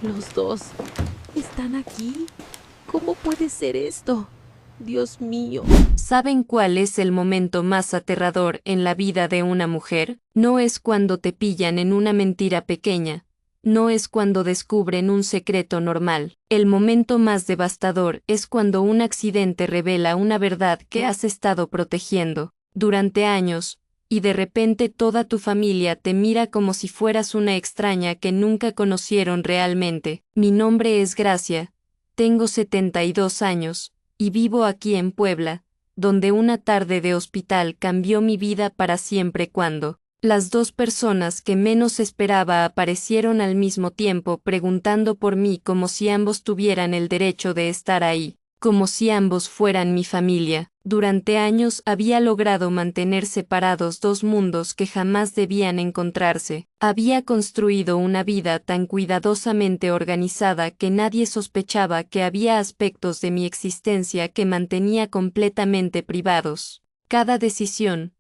Los dos están aquí. ¿Cómo puede ser esto? Dios mío. ¿Saben cuál es el momento más aterrador en la vida de una mujer? No es cuando te pillan en una mentira pequeña. No es cuando descubren un secreto normal. El momento más devastador es cuando un accidente revela una verdad que has estado protegiendo durante años, y de repente toda tu familia te mira como si fueras una extraña que nunca conocieron realmente. Mi nombre es Gracia. Tengo 72 años, y vivo aquí en Puebla, donde una tarde de hospital cambió mi vida para siempre cuando las dos personas que menos esperaba aparecieron al mismo tiempo preguntando por mí como si ambos tuvieran el derecho de estar ahí, como si ambos fueran mi familia. Durante años había logrado mantener separados dos mundos que jamás debían encontrarse. Había construido una vida tan cuidadosamente organizada que nadie sospechaba que había aspectos de mi existencia que mantenía completamente privados. Cada decisión,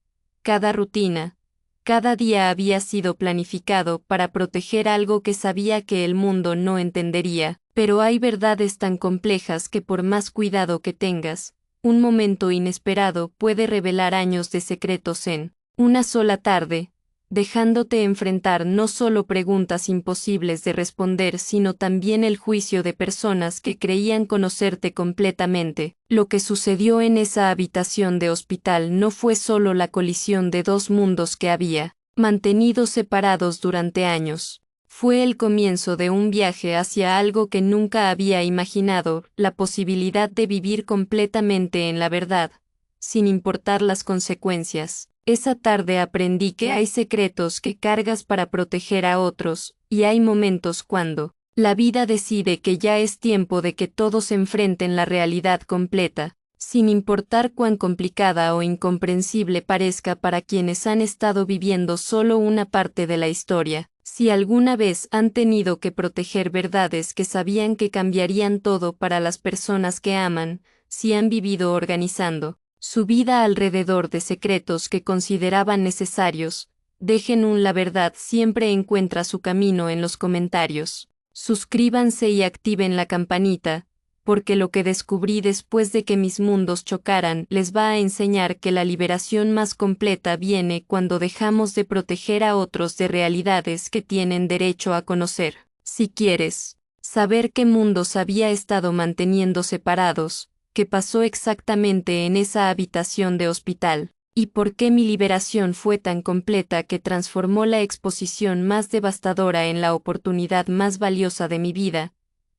cada rutina, cada día había sido planificado para proteger algo que sabía que el mundo no entendería, pero hay verdades tan complejas que por más cuidado que tengas, un momento inesperado puede revelar años de secretos en una sola tarde, dejándote enfrentar no solo preguntas imposibles de responder, sino también el juicio de personas que creían conocerte completamente. Lo que sucedió en esa habitación de hospital no fue solo la colisión de dos mundos que había mantenido separados durante años. Fue el comienzo de un viaje hacia algo que nunca había imaginado, la posibilidad de vivir completamente en la verdad, sin importar las consecuencias. Esa tarde aprendí que hay secretos que cargas para proteger a otros, y hay momentos cuando la vida decide que ya es tiempo de que todos enfrenten la realidad completa, sin importar cuán complicada o incomprensible parezca para quienes han estado viviendo solo una parte de la historia. Si alguna vez han tenido que proteger verdades que sabían que cambiarían todo para las personas que aman, si han vivido organizando su vida alrededor de secretos que consideraban necesarios, dejen la verdad siempre encuentra su camino en los comentarios. Suscríbanse y activen la campanita, porque lo que descubrí después de que mis mundos chocaran les va a enseñar que la liberación más completa viene cuando dejamos de proteger a otros de realidades que tienen derecho a conocer. Si quieres saber qué mundos había estado manteniendo separados, qué pasó exactamente en esa habitación de hospital, y por qué mi liberación fue tan completa que transformó la exposición más devastadora en la oportunidad más valiosa de mi vida,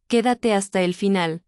quédate hasta el final,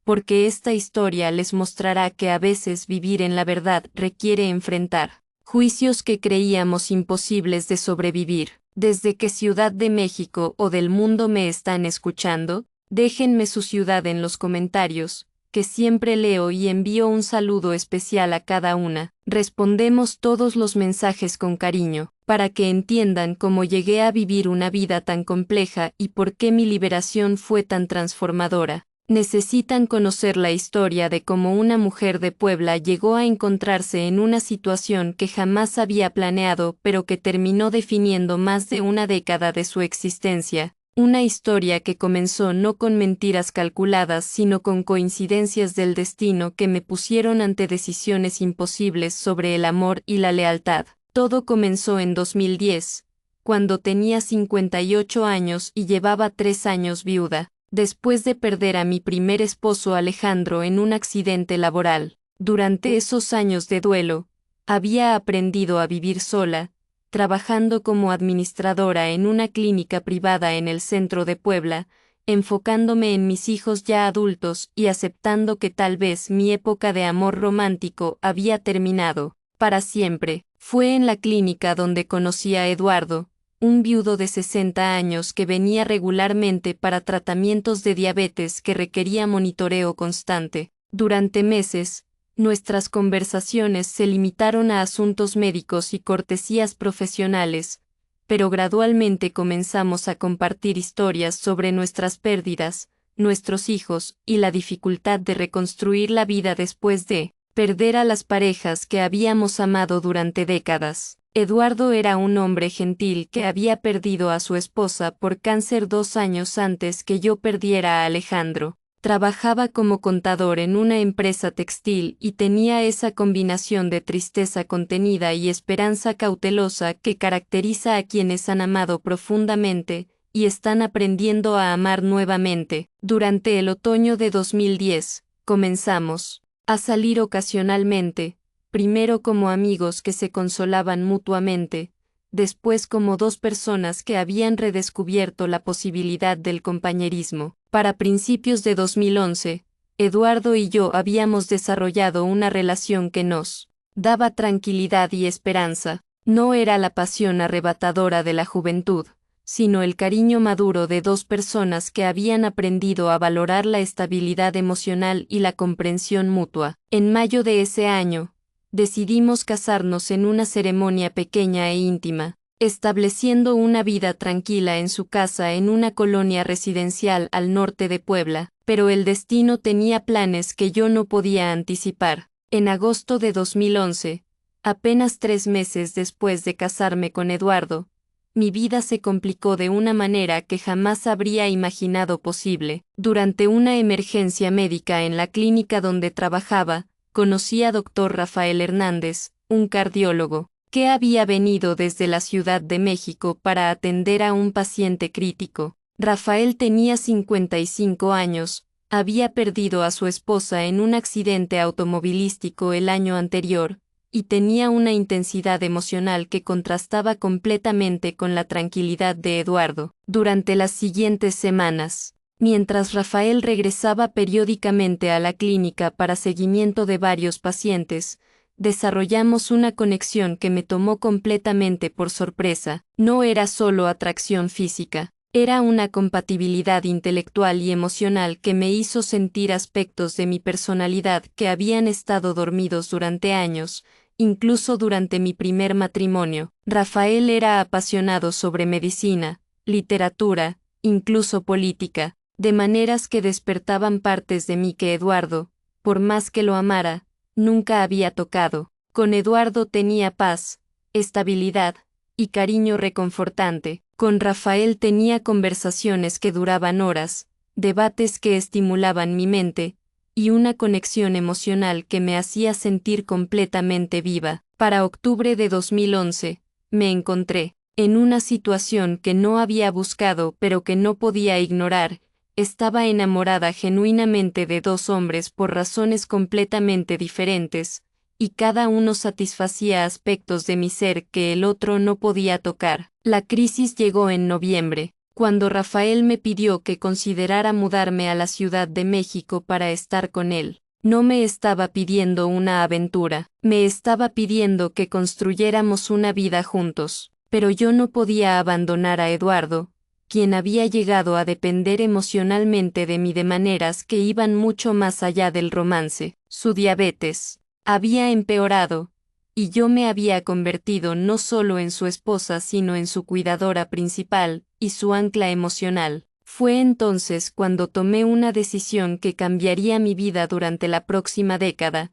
porque esta historia les mostrará que a veces vivir en la verdad requiere enfrentar juicios que creíamos imposibles de sobrevivir. Desde qué ciudad de México o del mundo me están escuchando, déjenme su ciudad en los comentarios, que siempre leo y envío un saludo especial a cada una. Respondemos todos los mensajes con cariño, para que entiendan cómo llegué a vivir una vida tan compleja y por qué mi liberación fue tan transformadora. Necesitan conocer la historia de cómo una mujer de Puebla llegó a encontrarse en una situación que jamás había planeado pero que terminó definiendo más de una década de su existencia. Una historia que comenzó no con mentiras calculadas sino con coincidencias del destino que me pusieron ante decisiones imposibles sobre el amor y la lealtad. Todo comenzó en 2010, cuando tenía 58 años y llevaba 3 años viuda, después de perder a mi primer esposo Alejandro en un accidente laboral. Durante esos años de duelo, había aprendido a vivir sola, trabajando como administradora en una clínica privada en el centro de Puebla, enfocándome en mis hijos ya adultos y aceptando que tal vez mi época de amor romántico había terminado para siempre. Fue en la clínica donde conocí a Eduardo, un viudo de 60 años que venía regularmente para tratamientos de diabetes que requería monitoreo constante. Durante meses, nuestras conversaciones se limitaron a asuntos médicos y cortesías profesionales, pero gradualmente comenzamos a compartir historias sobre nuestras pérdidas, nuestros hijos y la dificultad de reconstruir la vida después de perder a las parejas que habíamos amado durante décadas. Eduardo era un hombre gentil que había perdido a su esposa por cáncer 2 años antes que yo perdiera a Alejandro. Trabajaba como contador en una empresa textil y tenía esa combinación de tristeza contenida y esperanza cautelosa que caracteriza a quienes han amado profundamente y están aprendiendo a amar nuevamente. Durante el otoño de 2010, comenzamos a salir ocasionalmente, primero como amigos que se consolaban mutuamente, después como dos personas que habían redescubierto la posibilidad del compañerismo. Para principios de 2011, Eduardo y yo habíamos desarrollado una relación que nos daba tranquilidad y esperanza. No era la pasión arrebatadora de la juventud, sino el cariño maduro de dos personas que habían aprendido a valorar la estabilidad emocional y la comprensión mutua. En mayo de ese año, decidimos casarnos en una ceremonia pequeña e íntima, estableciendo una vida tranquila en su casa en una colonia residencial al norte de Puebla, pero el destino tenía planes que yo no podía anticipar. En agosto de 2011, apenas 3 meses después de casarme con Eduardo, mi vida se complicó de una manera que jamás habría imaginado posible. Durante una emergencia médica en la clínica donde trabajaba, conocí a Dr. Rafael Hernández, un cardiólogo, que había venido desde la Ciudad de México para atender a un paciente crítico. Rafael tenía 55 años, había perdido a su esposa en un accidente automovilístico el año anterior, y tenía una intensidad emocional que contrastaba completamente con la tranquilidad de Eduardo. Durante las siguientes semanas, mientras Rafael regresaba periódicamente a la clínica para seguimiento de varios pacientes, desarrollamos una conexión que me tomó completamente por sorpresa. No era solo atracción física, era una compatibilidad intelectual y emocional que me hizo sentir aspectos de mi personalidad que habían estado dormidos durante años, incluso durante mi primer matrimonio. Rafael era apasionado sobre medicina, literatura, incluso política, de maneras que despertaban partes de mí que Eduardo, por más que lo amara, nunca había tocado. Con Eduardo tenía paz, estabilidad y cariño reconfortante. Con Rafael tenía conversaciones que duraban horas, debates que estimulaban mi mente, y una conexión emocional que me hacía sentir completamente viva. Para octubre de 2011, me encontré en una situación que no había buscado pero que no podía ignorar. Estaba enamorada genuinamente de dos hombres por razones completamente diferentes, y cada uno satisfacía aspectos de mi ser que el otro no podía tocar. La crisis llegó en noviembre, cuando Rafael me pidió que considerara mudarme a la Ciudad de México para estar con él. No me estaba pidiendo una aventura, me estaba pidiendo que construyéramos una vida juntos, pero yo no podía abandonar a Eduardo, quien había llegado a depender emocionalmente de mí de maneras que iban mucho más allá del romance. Su diabetes había empeorado, y yo me había convertido no solo en su esposa sino en su cuidadora principal, y su ancla emocional. Fue entonces cuando tomé una decisión que cambiaría mi vida durante la próxima década.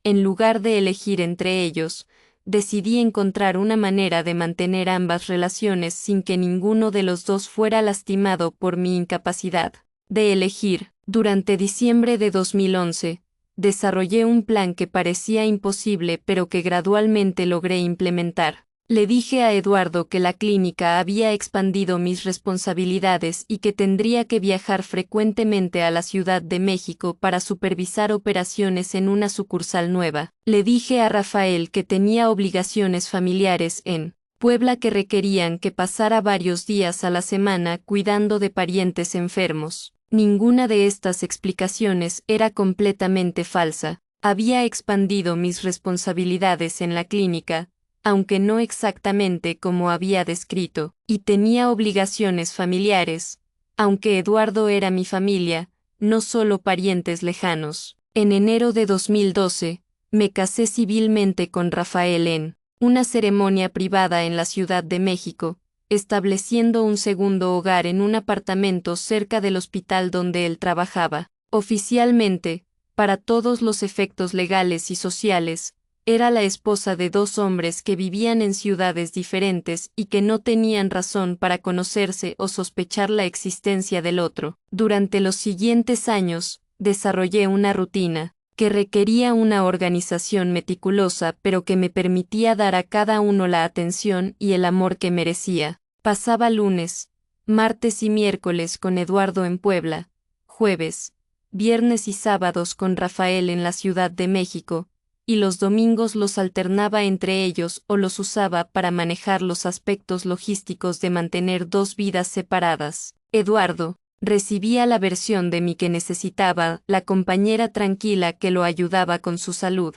En lugar de elegir entre ellos, decidí encontrar una manera de mantener ambas relaciones sin que ninguno de los dos fuera lastimado por mi incapacidad de elegir. Durante diciembre de 2011, desarrollé un plan que parecía imposible pero que gradualmente logré implementar. Le dije a Eduardo que la clínica había expandido mis responsabilidades y que tendría que viajar frecuentemente a la Ciudad de México para supervisar operaciones en una sucursal nueva. Le dije a Rafael que tenía obligaciones familiares en Puebla que requerían que pasara varios días a la semana cuidando de parientes enfermos. Ninguna de estas explicaciones era completamente falsa. Había expandido mis responsabilidades en la clínica, aunque no exactamente como había descrito, y tenía obligaciones familiares, aunque Eduardo era mi familia, no solo parientes lejanos. En enero de 2012, me casé civilmente con Rafael en una ceremonia privada en la Ciudad de México, estableciendo un segundo hogar en un apartamento cerca del hospital donde él trabajaba. Oficialmente, para todos los efectos legales y sociales, Era la esposa de dos hombres que vivían en ciudades diferentes y que no tenían razón para conocerse o sospechar la existencia del otro. Durante los siguientes años, desarrollé una rutina que requería una organización meticulosa pero que me permitía dar a cada uno la atención y el amor que merecía. Pasaba lunes, martes y miércoles con Eduardo en Puebla, jueves, viernes y sábados con Rafael en la Ciudad de México, y los domingos los alternaba entre ellos o los usaba para manejar los aspectos logísticos de mantener dos vidas separadas. Eduardo recibía la versión de mí que necesitaba, la compañera tranquila que lo ayudaba con su salud,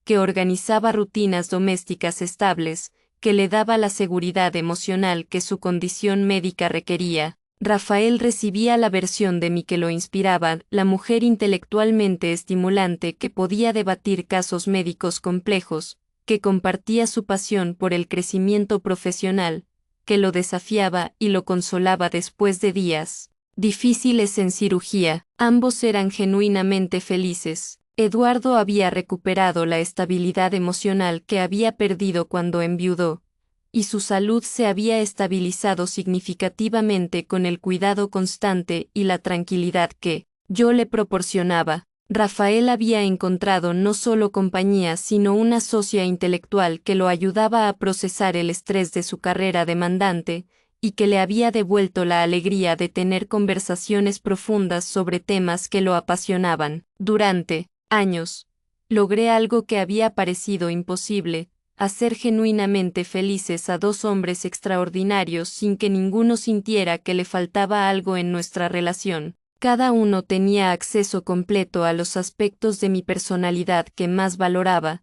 que organizaba rutinas domésticas estables, que le daba la seguridad emocional que su condición médica requería. Rafael recibía la versión de mí que lo inspiraba, la mujer intelectualmente estimulante que podía debatir casos médicos complejos, que compartía su pasión por el crecimiento profesional, que lo desafiaba y lo consolaba después de días difíciles en cirugía. Ambos eran genuinamente felices. Eduardo había recuperado la estabilidad emocional que había perdido cuando enviudó, y su salud se había estabilizado significativamente con el cuidado constante y la tranquilidad que yo le proporcionaba. Rafael había encontrado no solo compañía sino una socia intelectual que lo ayudaba a procesar el estrés de su carrera demandante, y que le había devuelto la alegría de tener conversaciones profundas sobre temas que lo apasionaban. Durante años, logré algo que había parecido imposible: hacer genuinamente felices a dos hombres extraordinarios sin que ninguno sintiera que le faltaba algo en nuestra relación. Cada uno tenía acceso completo a los aspectos de mi personalidad que más valoraba.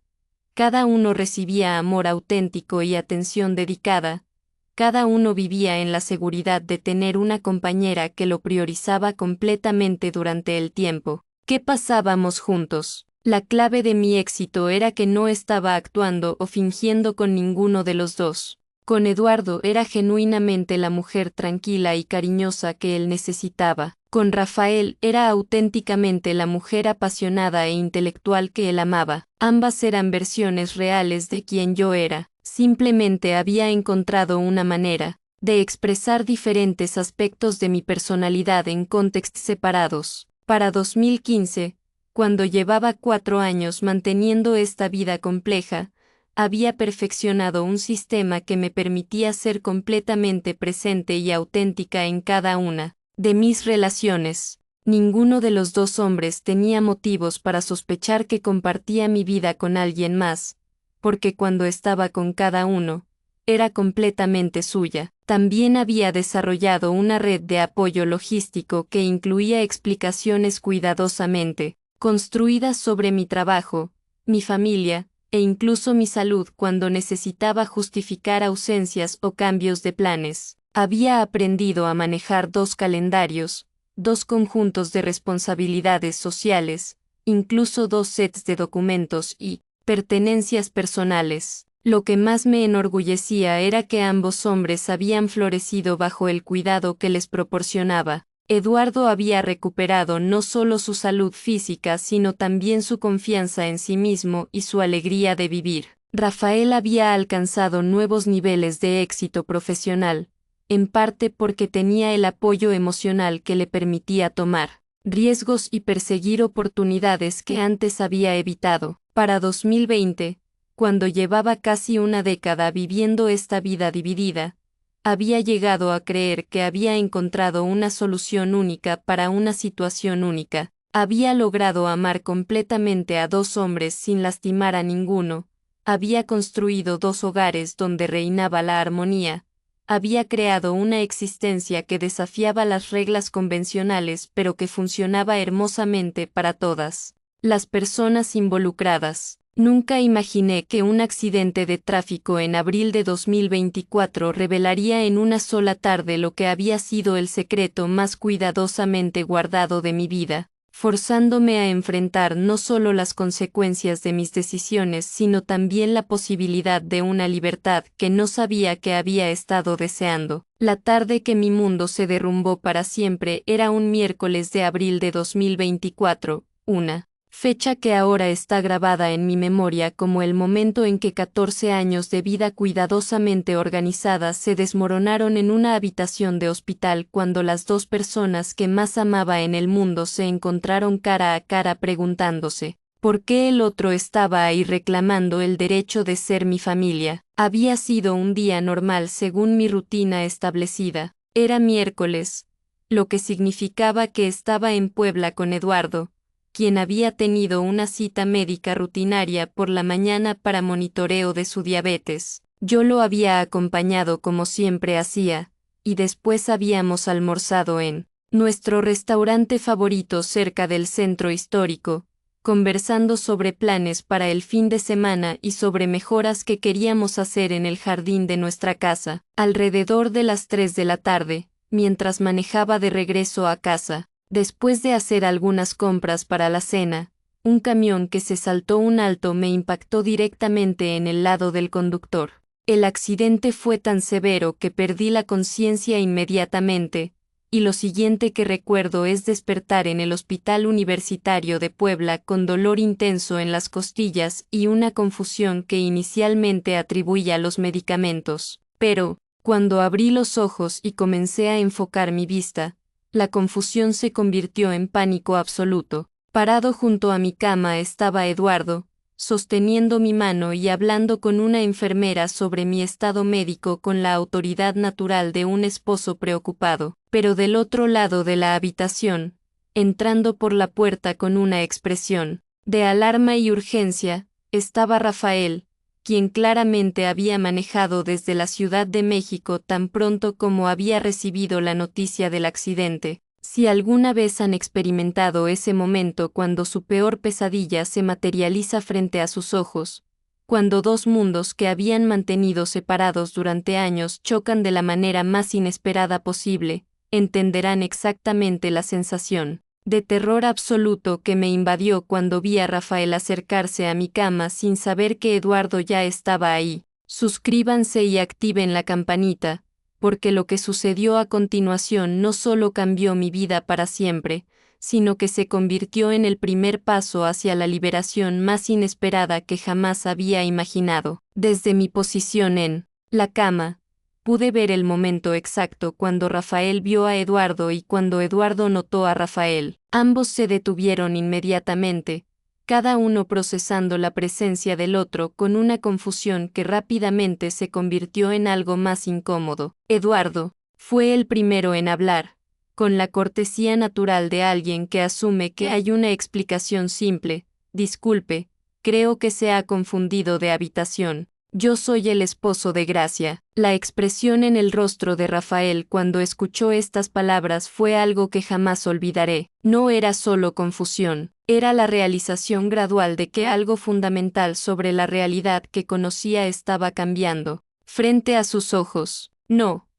Cada uno recibía amor auténtico y atención dedicada. Cada uno vivía en la seguridad de tener una compañera que lo priorizaba completamente durante el tiempo que pasábamos juntos. La clave de mi éxito era que no estaba actuando o fingiendo con ninguno de los dos. Con Eduardo era genuinamente la mujer tranquila y cariñosa que él necesitaba. Con Rafael era auténticamente la mujer apasionada e intelectual que él amaba. Ambas eran versiones reales de quien yo era. Simplemente había encontrado una manera de expresar diferentes aspectos de mi personalidad en contextos separados. Para 2015, cuando llevaba 4 años manteniendo esta vida compleja, había perfeccionado un sistema que me permitía ser completamente presente y auténtica en cada una de mis relaciones. Ninguno de los dos hombres tenía motivos para sospechar que compartía mi vida con alguien más, porque cuando estaba con cada uno, era completamente suya. También había desarrollado una red de apoyo logístico que incluía explicaciones cuidadosamente construidas sobre mi trabajo, mi familia, e incluso mi salud cuando necesitaba justificar ausencias o cambios de planes. Había aprendido a manejar 2 calendarios, 2 conjuntos de responsabilidades sociales, incluso 2 sets de documentos y pertenencias personales. Lo que más me enorgullecía era que ambos hombres habían florecido bajo el cuidado que les proporcionaba. Eduardo había recuperado no solo su salud física sino también su confianza en sí mismo y su alegría de vivir. Rafael había alcanzado nuevos niveles de éxito profesional, en parte porque tenía el apoyo emocional que le permitía tomar riesgos y perseguir oportunidades que antes había evitado. Para 2020, cuando llevaba casi una década viviendo esta vida dividida, había llegado a creer que había encontrado una solución única para una situación única. Había logrado amar completamente a 2 hombres sin lastimar a ninguno. Había construido 2 hogares donde reinaba la armonía. Había creado una existencia que desafiaba las reglas convencionales pero que funcionaba hermosamente para todas las personas involucradas. Nunca imaginé que un accidente de tráfico en abril de 2024 revelaría en una sola tarde lo que había sido el secreto más cuidadosamente guardado de mi vida, forzándome a enfrentar no solo las consecuencias de mis decisiones sino también la posibilidad de una libertad que no sabía que había estado deseando. La tarde que mi mundo se derrumbó para siempre era un miércoles de abril de 2024, una fecha que ahora está grabada en mi memoria como el momento en que 14 años de vida cuidadosamente organizada se desmoronaron en una habitación de hospital cuando las dos personas que más amaba en el mundo se encontraron cara a cara preguntándose por qué el otro estaba ahí reclamando el derecho de ser mi familia. Había sido un día normal según mi rutina establecida. Era miércoles, lo que significaba que estaba en Puebla con Eduardo, quien había tenido una cita médica rutinaria por la mañana para monitoreo de su diabetes. Yo lo había acompañado como siempre hacía, y después habíamos almorzado en nuestro restaurante favorito cerca del centro histórico, conversando sobre planes para el fin de semana y sobre mejoras que queríamos hacer en el jardín de nuestra casa. Alrededor de las 3 de la tarde, mientras manejaba de regreso a casa, después de hacer algunas compras para la cena, un camión que se saltó un alto me impactó directamente en el lado del conductor. El accidente fue tan severo que perdí la conciencia inmediatamente, y lo siguiente que recuerdo es despertar en el Hospital Universitario de Puebla con dolor intenso en las costillas y una confusión que inicialmente atribuí a los medicamentos. Pero, cuando abrí los ojos y comencé a enfocar mi vista, la confusión se convirtió en pánico absoluto. Parado junto a mi cama estaba Eduardo, sosteniendo mi mano y hablando con una enfermera sobre mi estado médico con la autoridad natural de un esposo preocupado. Pero del otro lado de la habitación, entrando por la puerta con una expresión de alarma y urgencia, estaba Rafael, quien claramente había manejado desde la Ciudad de México tan pronto como había recibido la noticia del accidente. Si alguna vez han experimentado ese momento cuando su peor pesadilla se materializa frente a sus ojos, cuando dos mundos que habían mantenido separados durante años chocan de la manera más inesperada posible, entenderán exactamente la sensación de terror absoluto que me invadió cuando vi a Rafael acercarse a mi cama sin saber que Eduardo ya estaba ahí. Suscríbanse y activen la campanita, porque lo que sucedió a continuación no solo cambió mi vida para siempre, sino que se convirtió en el primer paso hacia la liberación más inesperada que jamás había imaginado. Desde mi posición en la cama, pude ver el momento exacto cuando Rafael vio a Eduardo y cuando Eduardo notó a Rafael. Ambos se detuvieron inmediatamente, cada uno procesando la presencia del otro con una confusión que rápidamente se convirtió en algo más incómodo. Eduardo fue el primero en hablar, con la cortesía natural de alguien que asume que hay una explicación simple. Disculpe, creo que se ha confundido de habitación. Yo soy el esposo de Gracia. La expresión en el rostro de Rafael cuando escuchó estas palabras fue algo que jamás olvidaré. No era solo confusión, era la realización gradual de que algo fundamental sobre la realidad que conocía estaba cambiando. Frente a sus ojos. No,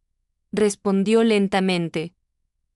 respondió lentamente.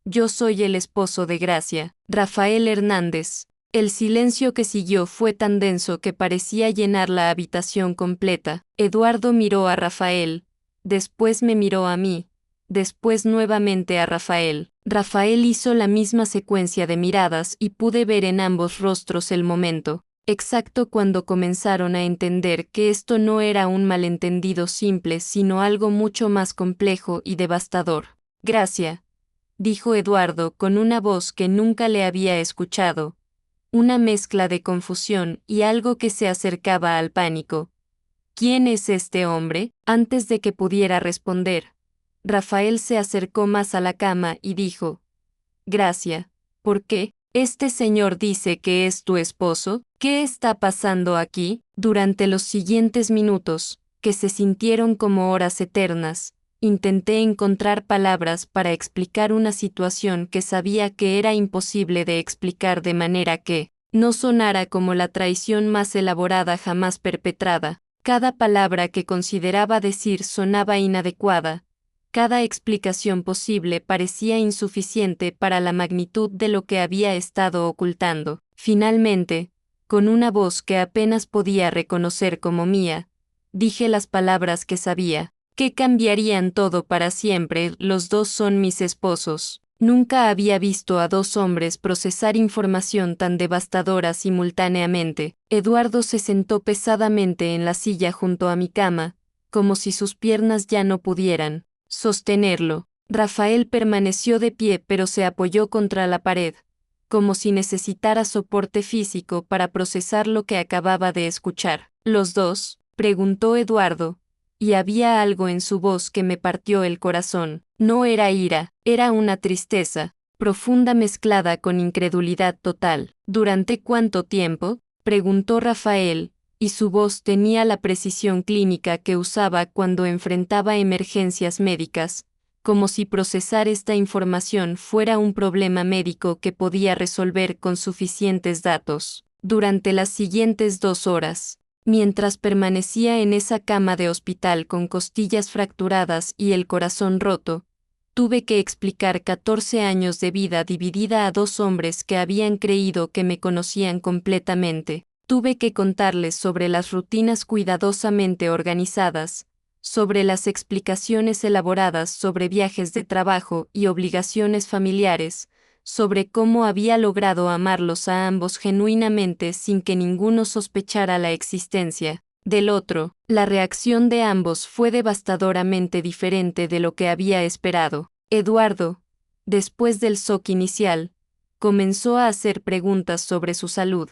Yo soy el esposo de Gracia, Rafael Hernández. El silencio que siguió fue tan denso que parecía llenar la habitación completa. Eduardo miró a Rafael, después me miró a mí, después nuevamente a Rafael. Rafael hizo la misma secuencia de miradas y pude ver en ambos rostros el momento exacto cuando comenzaron a entender que esto no era un malentendido simple sino algo mucho más complejo y devastador. Gracia, dijo Eduardo con una voz que nunca le había escuchado. Una mezcla de confusión y algo que se acercaba al pánico. ¿Quién es este hombre? Antes de que pudiera responder, Rafael se acercó más a la cama y dijo: Gracia, ¿por qué? ¿Este señor dice que es tu esposo? ¿Qué está pasando aquí? Durante los siguientes minutos, que se sintieron como horas eternas, intenté encontrar palabras para explicar una situación que sabía que era imposible de explicar de manera que no sonara como la traición más elaborada jamás perpetrada. Cada palabra que consideraba decir sonaba inadecuada. Cada explicación posible parecía insuficiente para la magnitud de lo que había estado ocultando. Finalmente, con una voz que apenas podía reconocer como mía, dije las palabras que sabía, que cambiarían todo para siempre. Los dos son mis esposos. Nunca había visto a dos hombres procesar información tan devastadora simultáneamente. Eduardo se sentó pesadamente en la silla junto a mi cama, como si sus piernas ya no pudieran sostenerlo. Rafael permaneció de pie pero se apoyó contra la pared, como si necesitara soporte físico para procesar lo que acababa de escuchar. ¿Los dos?, preguntó Eduardo, y había algo en su voz que me partió el corazón. No era ira, era una tristeza profunda mezclada con incredulidad total. ¿Durante cuánto tiempo?, preguntó Rafael, y su voz tenía la precisión clínica que usaba cuando enfrentaba emergencias médicas, como si procesar esta información fuera un problema médico que podía resolver con suficientes datos. Durante las siguientes 2 horas. Mientras permanecía en esa cama de hospital con costillas fracturadas y el corazón roto, tuve que explicar 14 años de vida dividida a 2 hombres que habían creído que me conocían completamente. Tuve que contarles sobre las rutinas cuidadosamente organizadas, sobre las explicaciones elaboradas sobre viajes de trabajo y obligaciones familiares, sobre cómo había logrado amarlos a ambos genuinamente sin que ninguno sospechara la existencia del otro. La reacción de ambos fue devastadoramente diferente de lo que había esperado. Eduardo, después del shock inicial, comenzó a hacer preguntas sobre su salud,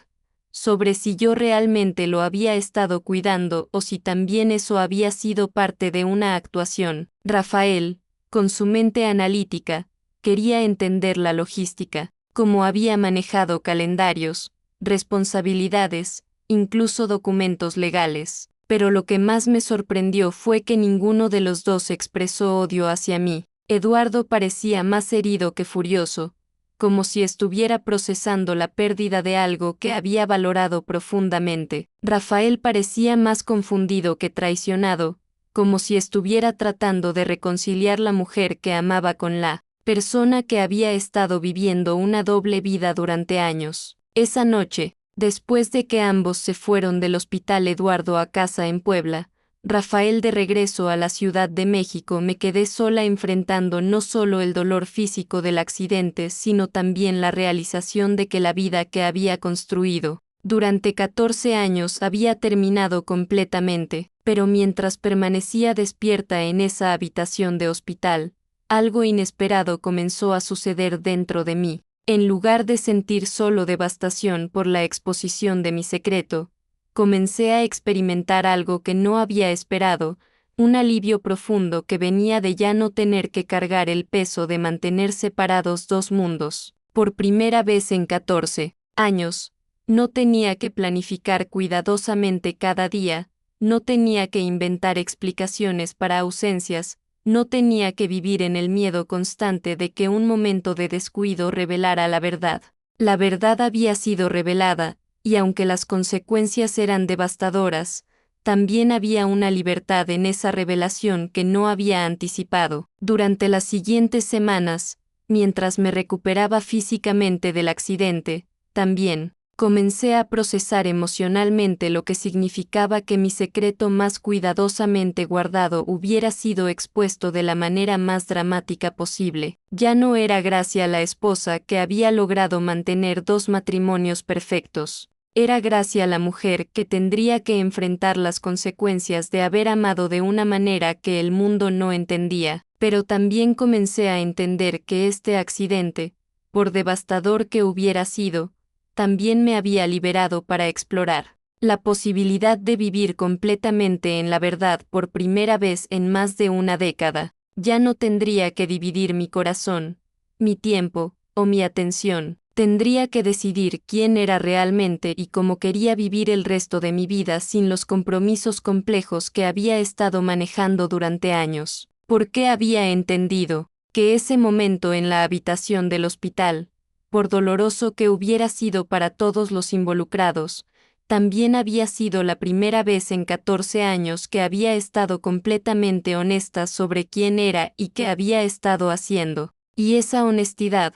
sobre si yo realmente lo había estado cuidando o si también eso había sido parte de una actuación. Rafael, con su mente analítica, quería entender la logística, cómo había manejado calendarios, responsabilidades, incluso documentos legales. Pero lo que más me sorprendió fue que ninguno de los dos expresó odio hacia mí. Eduardo parecía más herido que furioso, como si estuviera procesando la pérdida de algo que había valorado profundamente. Rafael parecía más confundido que traicionado, como si estuviera tratando de reconciliar la mujer que amaba con la persona que había estado viviendo una doble vida durante años. Esa noche, después de que ambos se fueron del hospital Eduardo a casa en Puebla, Rafael de regreso a la Ciudad de México, me quedé sola enfrentando no solo el dolor físico del accidente, sino también la realización de que la vida que había construido durante 14 años había terminado completamente. Pero mientras permanecía despierta en esa habitación de hospital, algo inesperado comenzó a suceder dentro de mí. En lugar de sentir solo devastación por la exposición de mi secreto, comencé a experimentar algo que no había esperado, un alivio profundo que venía de ya no tener que cargar el peso de mantener separados 2 mundos. Por primera vez en 14 años, no tenía que planificar cuidadosamente cada día, no tenía que inventar explicaciones para ausencias, no tenía que vivir en el miedo constante de que un momento de descuido revelara la verdad. La verdad había sido revelada, y aunque las consecuencias eran devastadoras, también había una libertad en esa revelación que no había anticipado. Durante las siguientes semanas, mientras me recuperaba físicamente del accidente, también comencé a procesar emocionalmente lo que significaba que mi secreto más cuidadosamente guardado hubiera sido expuesto de la manera más dramática posible. Ya no era Gracia la esposa que había logrado mantener 2 matrimonios perfectos. Era Gracia la mujer que tendría que enfrentar las consecuencias de haber amado de una manera que el mundo no entendía. Pero también comencé a entender que este accidente, por devastador que hubiera sido, también me había liberado para explorar la posibilidad de vivir completamente en la verdad por primera vez en más de una década. Ya no tendría que dividir mi corazón, mi tiempo o mi atención. Tendría que decidir quién era realmente y cómo quería vivir el resto de mi vida sin los compromisos complejos que había estado manejando durante años. Porque había entendido que ese momento en la habitación del hospital, por doloroso que hubiera sido para todos los involucrados, también había sido la primera vez en 14 años que había estado completamente honesta sobre quién era y qué había estado haciendo. Y esa honestidad,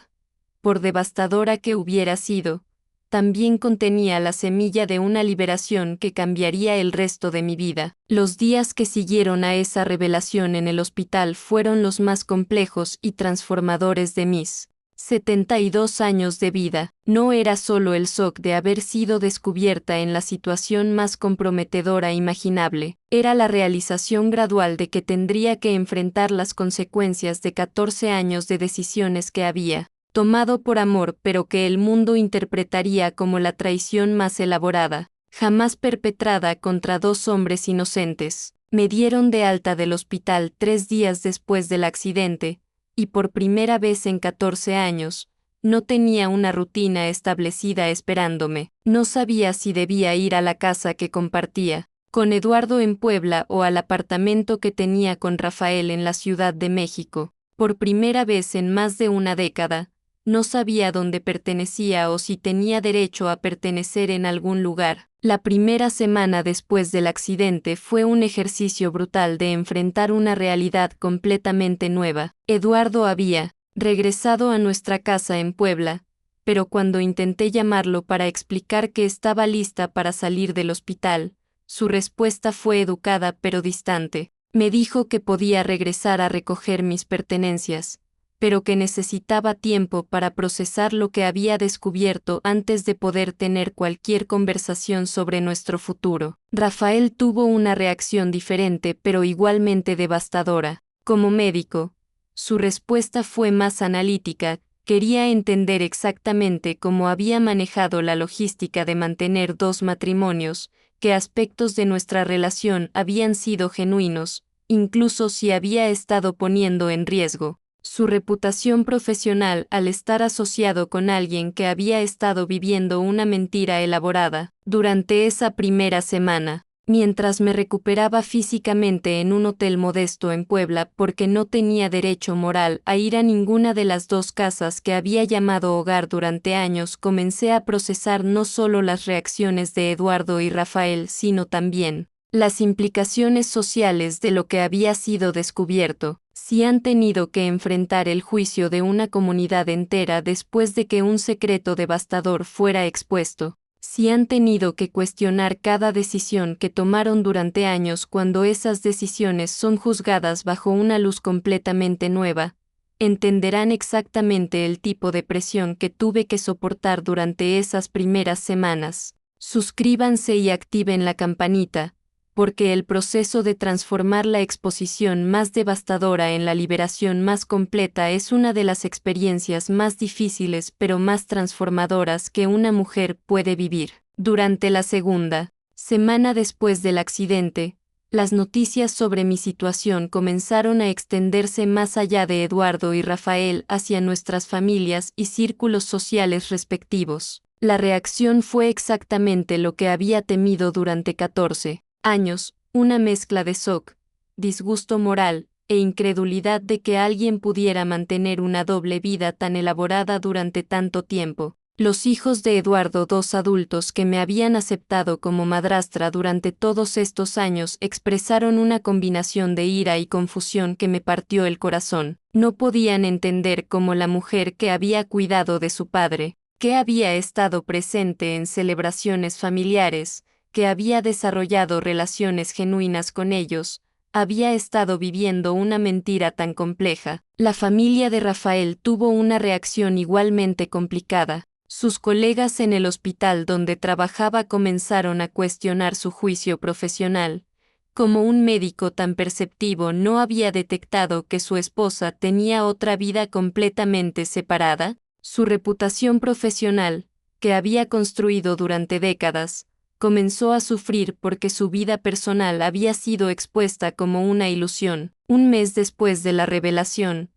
por devastadora que hubiera sido, también contenía la semilla de una liberación que cambiaría el resto de mi vida. Los días que siguieron a esa revelación en el hospital fueron los más complejos y transformadores de mis 72 años de vida. No era solo el shock de haber sido descubierta en la situación más comprometedora imaginable, era la realización gradual de que tendría que enfrentar las consecuencias de 14 años de decisiones que había tomado por amor, pero que el mundo interpretaría como la traición más elaborada, jamás perpetrada contra dos hombres inocentes. Me dieron de alta del hospital 3 días después del accidente, y por primera vez en 14 años, no tenía una rutina establecida esperándome. No sabía si debía ir a la casa que compartía con Eduardo en Puebla o al apartamento que tenía con Rafael en la Ciudad de México. Por primera vez en más de una década, no sabía dónde pertenecía o si tenía derecho a pertenecer en algún lugar. La primera semana después del accidente fue un ejercicio brutal de enfrentar una realidad completamente nueva. Eduardo había regresado a nuestra casa en Puebla, pero cuando intenté llamarlo para explicar que estaba lista para salir del hospital, su respuesta fue educada pero distante. Me dijo que podía regresar a recoger mis pertenencias, pero que necesitaba tiempo para procesar lo que había descubierto antes de poder tener cualquier conversación sobre nuestro futuro. Rafael tuvo una reacción diferente pero igualmente devastadora. Como médico, su respuesta fue más analítica. Quería entender exactamente cómo había manejado la logística de mantener 2 matrimonios, qué aspectos de nuestra relación habían sido genuinos, incluso si había estado poniendo en riesgo su reputación profesional al estar asociado con alguien que había estado viviendo una mentira elaborada. Durante esa primera semana, mientras me recuperaba físicamente en un hotel modesto en Puebla porque no tenía derecho moral a ir a ninguna de las 2 casas que había llamado hogar durante años, comencé a procesar no solo las reacciones de Eduardo y Rafael, sino también las implicaciones sociales de lo que había sido descubierto. Si han tenido que enfrentar el juicio de una comunidad entera después de que un secreto devastador fuera expuesto, si han tenido que cuestionar cada decisión que tomaron durante años cuando esas decisiones son juzgadas bajo una luz completamente nueva, entenderán exactamente el tipo de presión que tuve que soportar durante esas primeras semanas. Suscríbanse y activen la campanita, porque el proceso de transformar la exposición más devastadora en la liberación más completa es una de las experiencias más difíciles pero más transformadoras que una mujer puede vivir. Durante la segunda semana después del accidente, las noticias sobre mi situación comenzaron a extenderse más allá de Eduardo y Rafael hacia nuestras familias y círculos sociales respectivos. La reacción fue exactamente lo que había temido durante 14 años, una mezcla de shock, disgusto moral, e incredulidad de que alguien pudiera mantener una doble vida tan elaborada durante tanto tiempo. Los hijos de Eduardo, 2 adultos que me habían aceptado como madrastra durante todos estos años, expresaron una combinación de ira y confusión que me partió el corazón. No podían entender cómo la mujer que había cuidado de su padre, que había estado presente en celebraciones familiares, que había desarrollado relaciones genuinas con ellos, había estado viviendo una mentira tan compleja. La familia de Rafael tuvo una reacción igualmente complicada. Sus colegas en el hospital donde trabajaba comenzaron a cuestionar su juicio profesional. Como un médico tan perceptivo no había detectado que su esposa tenía otra vida completamente separada, su reputación profesional, que había construido durante décadas, comenzó a sufrir porque su vida personal había sido expuesta como una ilusión. Un mes después de la revelación,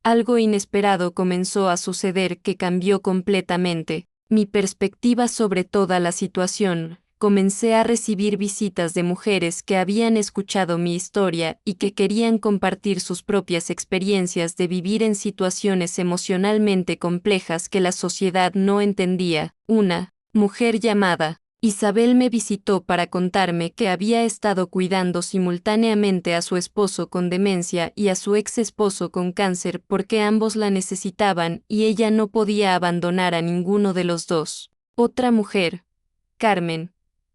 algo inesperado comenzó a suceder que cambió completamente mi perspectiva sobre toda la situación. Comencé a recibir visitas de mujeres que habían escuchado mi historia y que querían compartir sus propias experiencias de vivir en situaciones emocionalmente complejas que la sociedad no entendía. Una mujer llamada Isabel me visitó para contarme que había estado cuidando simultáneamente a su esposo con demencia y a su ex esposo con cáncer porque ambos la necesitaban y ella no podía abandonar a ninguno de los dos. Otra mujer, Carmen,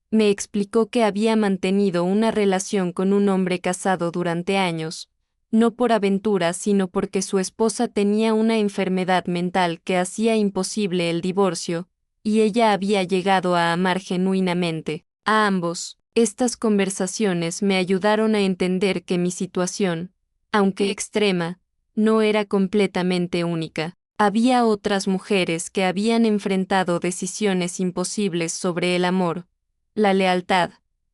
me explicó que había mantenido una relación con un hombre casado durante años, no por aventura sino porque su esposa tenía una enfermedad mental que hacía imposible el divorcio, y ella había llegado a amar genuinamente a ambos. Estas conversaciones me ayudaron a entender que mi situación, aunque extrema, no era completamente única. Había otras mujeres que habían enfrentado decisiones imposibles sobre el amor, la lealtad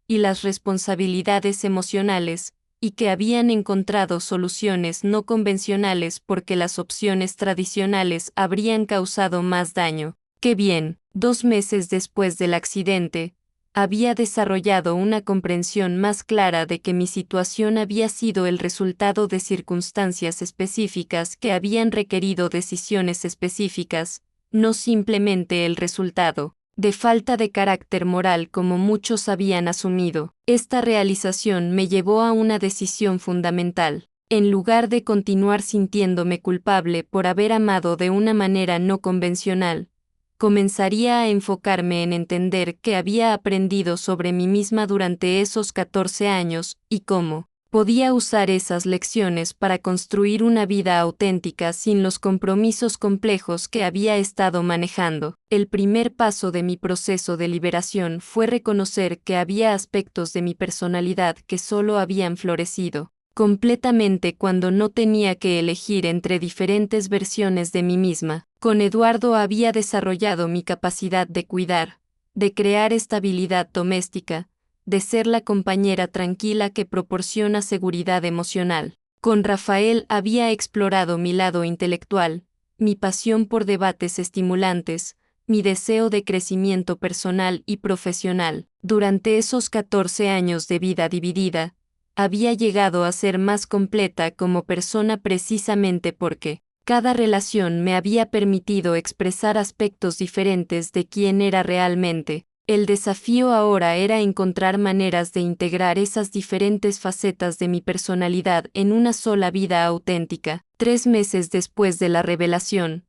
y las responsabilidades emocionales, y que habían encontrado soluciones no convencionales porque las opciones tradicionales habrían causado más daño. ¡Qué bien! 2 meses después del accidente, había desarrollado una comprensión más clara de que mi situación había sido el resultado de circunstancias específicas que habían requerido decisiones específicas, no simplemente el resultado de falta de carácter moral como muchos habían asumido. Esta realización me llevó a una decisión fundamental. En lugar de continuar sintiéndome culpable por haber amado de una manera no convencional, comenzaría a enfocarme en entender qué había aprendido sobre mí misma durante esos 14 años y cómo podía usar esas lecciones para construir una vida auténtica sin los compromisos complejos que había estado manejando. El primer paso de mi proceso de liberación fue reconocer que había aspectos de mi personalidad que solo habían florecido completamente cuando no tenía que elegir entre diferentes versiones de mí misma. Con Eduardo había desarrollado mi capacidad de cuidar, de crear estabilidad doméstica, de ser la compañera tranquila que proporciona seguridad emocional. Con Rafael había explorado mi lado intelectual, mi pasión por debates estimulantes, mi deseo de crecimiento personal y profesional. Durante esos 14 años de vida dividida, había llegado a ser más completa como persona precisamente porque cada relación me había permitido expresar aspectos diferentes de quién era realmente. El desafío ahora era encontrar maneras de integrar esas diferentes facetas de mi personalidad en una sola vida auténtica. 3 meses después de la revelación,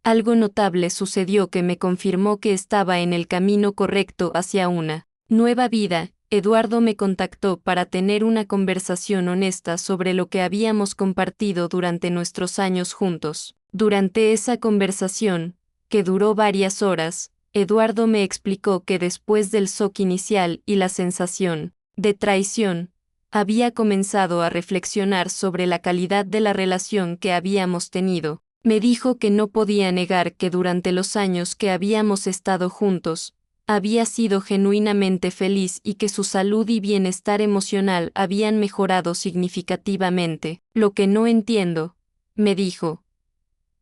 algo notable sucedió que me confirmó que estaba en el camino correcto hacia una nueva vida. Eduardo me contactó para tener una conversación honesta sobre lo que habíamos compartido durante nuestros años juntos. Durante esa conversación, que duró varias horas, Eduardo me explicó que después del shock inicial y la sensación de traición, había comenzado a reflexionar sobre la calidad de la relación que habíamos tenido. Me dijo que no podía negar que durante los años que habíamos estado juntos, había sido genuinamente feliz y que su salud y bienestar emocional habían mejorado significativamente. Lo que no entiendo, me dijo,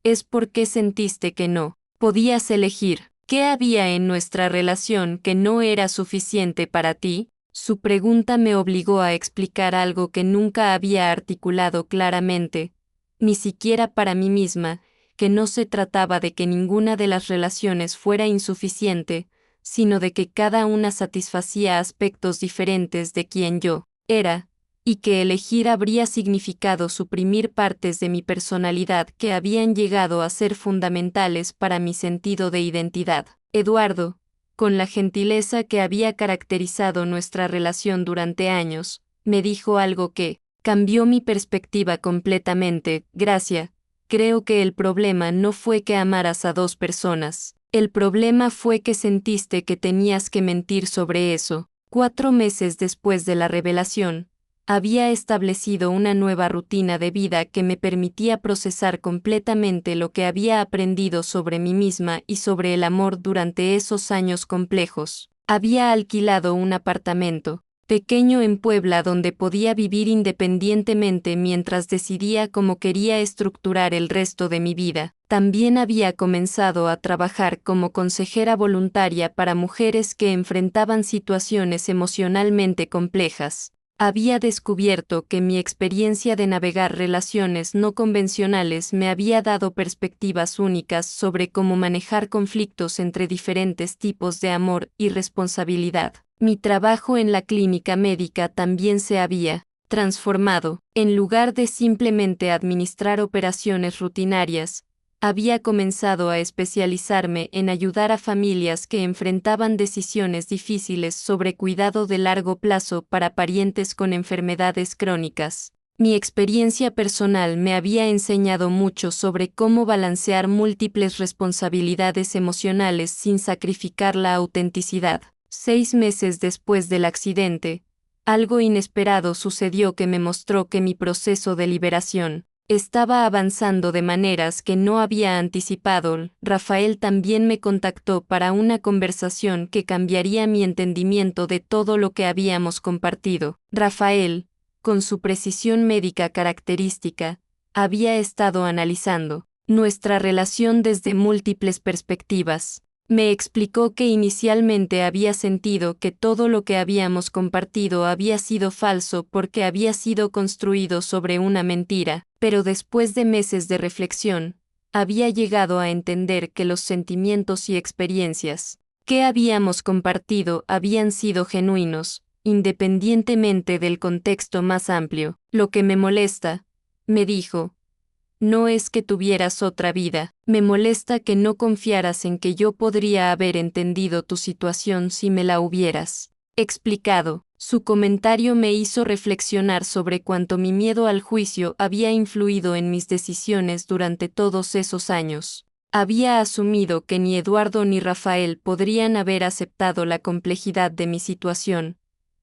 es por qué sentiste que no podías elegir. ¿Qué había en nuestra relación que no era suficiente para ti? Su pregunta me obligó a explicar algo que nunca había articulado claramente, ni siquiera para mí misma, que no se trataba de que ninguna de las relaciones fuera insuficiente, sino de que cada una satisfacía aspectos diferentes de quien yo era, y que elegir habría significado suprimir partes de mi personalidad que habían llegado a ser fundamentales para mi sentido de identidad. Eduardo, con la gentileza que había caracterizado nuestra relación durante años, me dijo algo que cambió mi perspectiva completamente. Gracia, creo que el problema no fue que amaras a dos personas. El problema fue que sentiste que tenías que mentir sobre eso. 4 meses después de la revelación, había establecido una nueva rutina de vida que me permitía procesar completamente lo que había aprendido sobre mí misma y sobre el amor durante esos años complejos. Había alquilado un apartamento pequeño en Puebla donde podía vivir independientemente mientras decidía cómo quería estructurar el resto de mi vida. También había comenzado a trabajar como consejera voluntaria para mujeres que enfrentaban situaciones emocionalmente complejas. Había descubierto que mi experiencia de navegar relaciones no convencionales me había dado perspectivas únicas sobre cómo manejar conflictos entre diferentes tipos de amor y responsabilidad. Mi trabajo en la clínica médica también se había transformado. En lugar de simplemente administrar operaciones rutinarias, Había comenzado a especializarme en ayudar a familias que enfrentaban decisiones difíciles sobre cuidado de largo plazo para parientes con enfermedades crónicas. Mi experiencia personal me había enseñado mucho sobre cómo balancear múltiples responsabilidades emocionales sin sacrificar la autenticidad. 6 meses después del accidente, algo inesperado sucedió que me mostró que mi proceso de liberación estaba avanzando de maneras que no había anticipado. Rafael también me contactó para una conversación que cambiaría mi entendimiento de todo lo que habíamos compartido. Rafael, con su precisión médica característica, había estado analizando nuestra relación desde múltiples perspectivas. Me explicó que inicialmente había sentido que todo lo que habíamos compartido había sido falso porque había sido construido sobre una mentira, pero después de meses de reflexión, había llegado a entender que los sentimientos y experiencias que habíamos compartido habían sido genuinos, independientemente del contexto más amplio. Lo que me molesta, me dijo, no es que tuvieras otra vida, me molesta que no confiaras en que yo podría haber entendido tu situación si me la hubieras explicado. Su comentario me hizo reflexionar sobre cuánto mi miedo al juicio había influido en mis decisiones durante todos esos años. Había asumido que ni Eduardo ni Rafael podrían haber aceptado la complejidad de mi situación,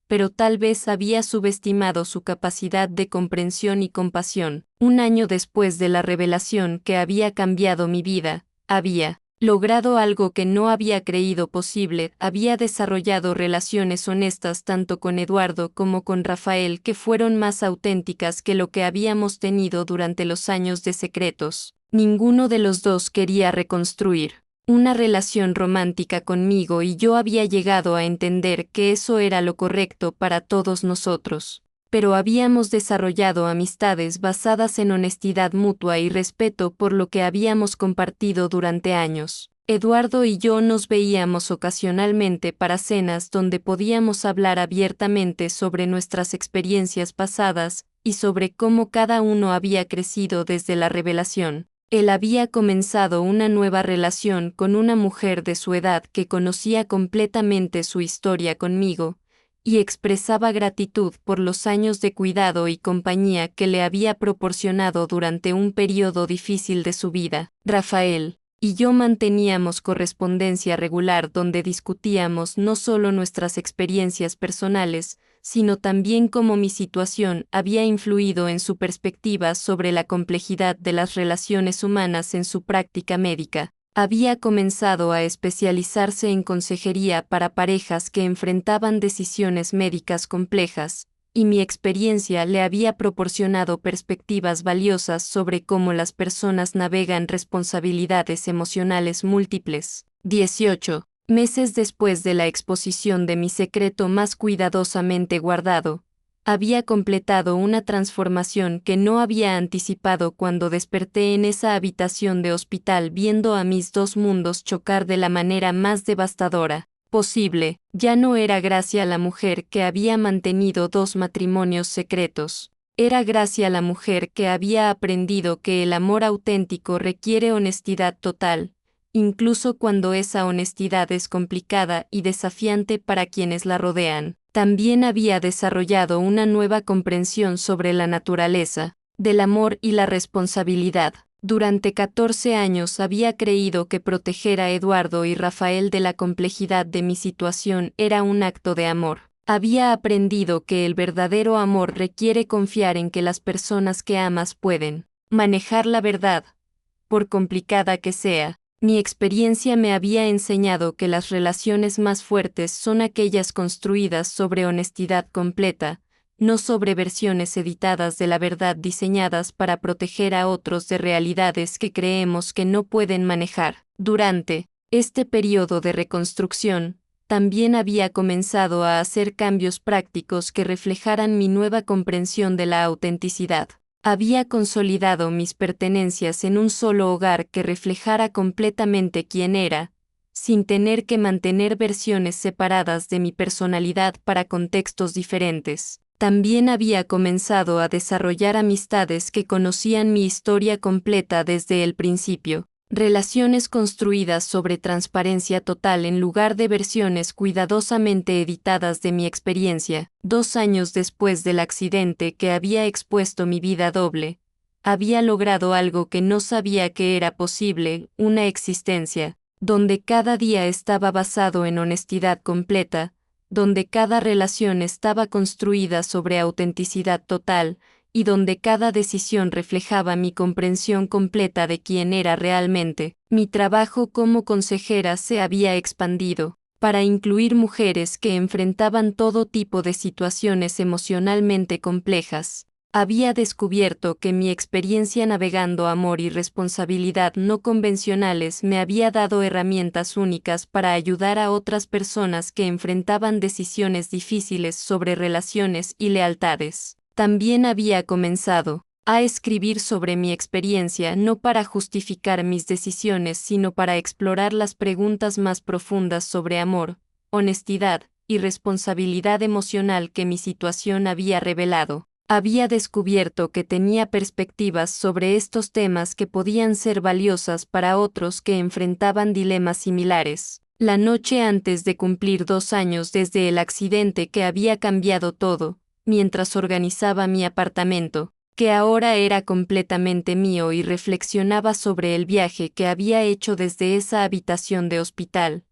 pero tal vez había subestimado su capacidad de comprensión y compasión. Un año después de la revelación que había cambiado mi vida, había logrado algo que no había creído posible, había desarrollado relaciones honestas tanto con Eduardo como con Rafael que fueron más auténticas que lo que habíamos tenido durante los años de secretos. Ninguno de los dos quería reconstruir una relación romántica conmigo y yo había llegado a entender que eso era lo correcto para todos nosotros. Pero habíamos desarrollado amistades basadas en honestidad mutua y respeto por lo que habíamos compartido durante años. Eduardo y yo nos veíamos ocasionalmente para cenas donde podíamos hablar abiertamente sobre nuestras experiencias pasadas y sobre cómo cada uno había crecido desde la revelación. Él había comenzado una nueva relación con una mujer de su edad que conocía completamente su historia conmigo, y expresaba gratitud por los años de cuidado y compañía que le había proporcionado durante un periodo difícil de su vida. Rafael y yo manteníamos correspondencia regular donde discutíamos no solo nuestras experiencias personales, sino también cómo mi situación había influido en su perspectiva sobre la complejidad de las relaciones humanas en su práctica médica. Había comenzado a especializarse en consejería para parejas que enfrentaban decisiones médicas complejas, y mi experiencia le había proporcionado perspectivas valiosas sobre cómo las personas navegan responsabilidades emocionales múltiples. 18 meses después de la exposición de mi secreto más cuidadosamente guardado, había completado una transformación que no había anticipado cuando desperté en esa habitación de hospital viendo a mis dos mundos chocar de la manera más devastadora posible. Ya no era Gracia la mujer que había mantenido 2 matrimonios secretos. Era Gracia la mujer que había aprendido que el amor auténtico requiere honestidad total, incluso cuando esa honestidad es complicada y desafiante para quienes la rodean. También había desarrollado una nueva comprensión sobre la naturaleza del amor y la responsabilidad. Durante 14 años había creído que proteger a Eduardo y Rafael de la complejidad de mi situación era un acto de amor. Había aprendido que el verdadero amor requiere confiar en que las personas que amas pueden manejar la verdad, por complicada que sea. Mi experiencia me había enseñado que las relaciones más fuertes son aquellas construidas sobre honestidad completa, no sobre versiones editadas de la verdad diseñadas para proteger a otros de realidades que creemos que no pueden manejar. Durante este periodo de reconstrucción, también había comenzado a hacer cambios prácticos que reflejaran mi nueva comprensión de la autenticidad. Había consolidado mis pertenencias en un solo hogar que reflejara completamente quién era, sin tener que mantener versiones separadas de mi personalidad para contextos diferentes. También había comenzado a desarrollar amistades que conocían mi historia completa desde el principio. Relaciones construidas sobre transparencia total en lugar de versiones cuidadosamente editadas de mi experiencia. 2 años después del accidente que había expuesto mi vida doble, había logrado algo que no sabía que era posible, una existencia, donde cada día estaba basado en honestidad completa, donde cada relación estaba construida sobre autenticidad total, y donde cada decisión reflejaba mi comprensión completa de quién era realmente. Mi trabajo como consejera se había expandido, para incluir mujeres que enfrentaban todo tipo de situaciones emocionalmente complejas. Había descubierto que mi experiencia navegando amor y responsabilidad no convencionales me había dado herramientas únicas para ayudar a otras personas que enfrentaban decisiones difíciles sobre relaciones y lealtades. También había comenzado a escribir sobre mi experiencia no para justificar mis decisiones, sino para explorar las preguntas más profundas sobre amor, honestidad y responsabilidad emocional que mi situación había revelado. Había descubierto que tenía perspectivas sobre estos temas que podían ser valiosas para otros que enfrentaban dilemas similares. La noche antes de cumplir 2 años desde el accidente que había cambiado todo, mientras organizaba mi apartamento, que ahora era completamente mío, y reflexionaba sobre el viaje que había hecho desde esa habitación de hospital,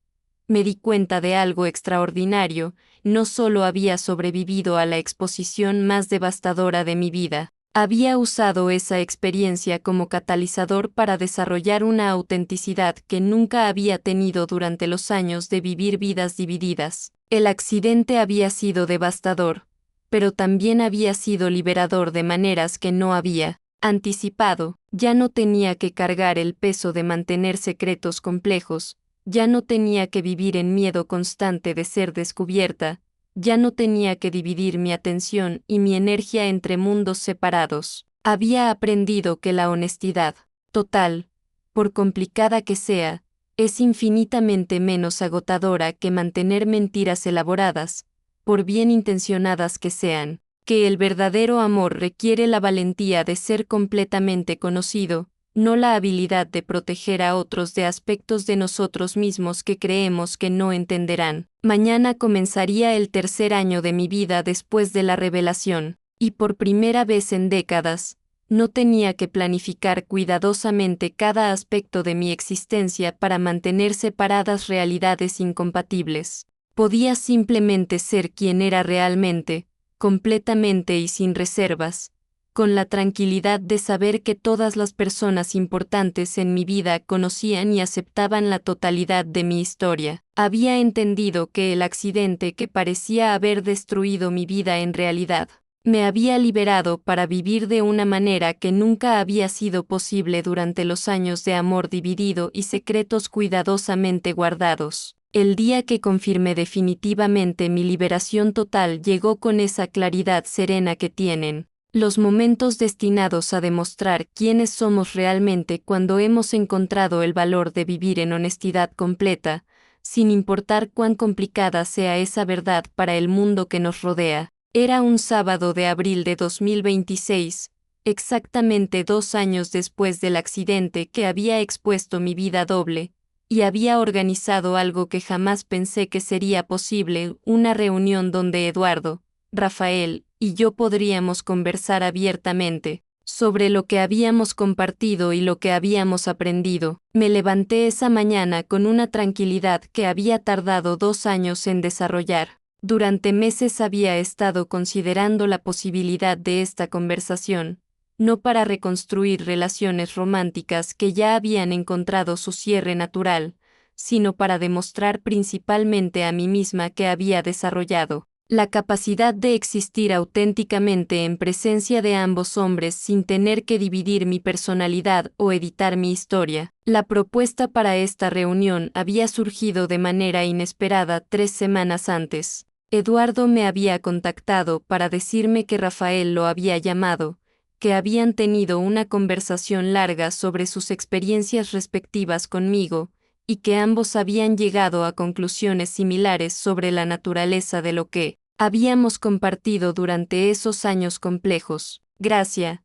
me di cuenta de algo extraordinario. No solo había sobrevivido a la exposición más devastadora de mi vida, había usado esa experiencia como catalizador para desarrollar una autenticidad que nunca había tenido durante los años de vivir vidas divididas. El accidente había sido devastador, pero también había sido liberador de maneras que no había anticipado. Ya no tenía que cargar el peso de mantener secretos complejos, ya no tenía que vivir en miedo constante de ser descubierta, ya no tenía que dividir mi atención y mi energía entre mundos separados. Había aprendido que la honestidad total, por complicada que sea, es infinitamente menos agotadora que mantener mentiras elaboradas, por bien intencionadas que sean, que el verdadero amor requiere la valentía de ser completamente conocido, no la habilidad de proteger a otros de aspectos de nosotros mismos que creemos que no entenderán. Mañana comenzaría el 3er año de mi vida después de la revelación, y por primera vez en décadas, no tenía que planificar cuidadosamente cada aspecto de mi existencia para mantener separadas realidades incompatibles. Podía simplemente ser quien era realmente, completamente y sin reservas, con la tranquilidad de saber que todas las personas importantes en mi vida conocían y aceptaban la totalidad de mi historia. Había entendido que el accidente que parecía haber destruido mi vida en realidad me había liberado para vivir de una manera que nunca había sido posible durante los años de amor dividido y secretos cuidadosamente guardados. El día que confirmé definitivamente mi liberación total llegó con esa claridad serena que tienen los momentos destinados a demostrar quiénes somos realmente cuando hemos encontrado el valor de vivir en honestidad completa, sin importar cuán complicada sea esa verdad para el mundo que nos rodea. Era un sábado de abril de 2026, exactamente 2 años después del accidente que había expuesto mi vida doble, y había organizado algo que jamás pensé que sería posible, una reunión donde Eduardo, Rafael y yo podríamos conversar abiertamente sobre lo que habíamos compartido y lo que habíamos aprendido. Me levanté esa mañana con una tranquilidad que había tardado 2 años en desarrollar. Durante meses había estado considerando la posibilidad de esta conversación, no para reconstruir relaciones románticas que ya habían encontrado su cierre natural, sino para demostrar principalmente a mí misma que había desarrollado la capacidad de existir auténticamente en presencia de ambos hombres sin tener que dividir mi personalidad o editar mi historia. La propuesta para esta reunión había surgido de manera inesperada 3 semanas antes. Eduardo me había contactado para decirme que Rafael lo había llamado, que habían tenido una conversación larga sobre sus experiencias respectivas conmigo, y que ambos habían llegado a conclusiones similares sobre la naturaleza de lo que habíamos compartido durante esos años complejos. Gracia,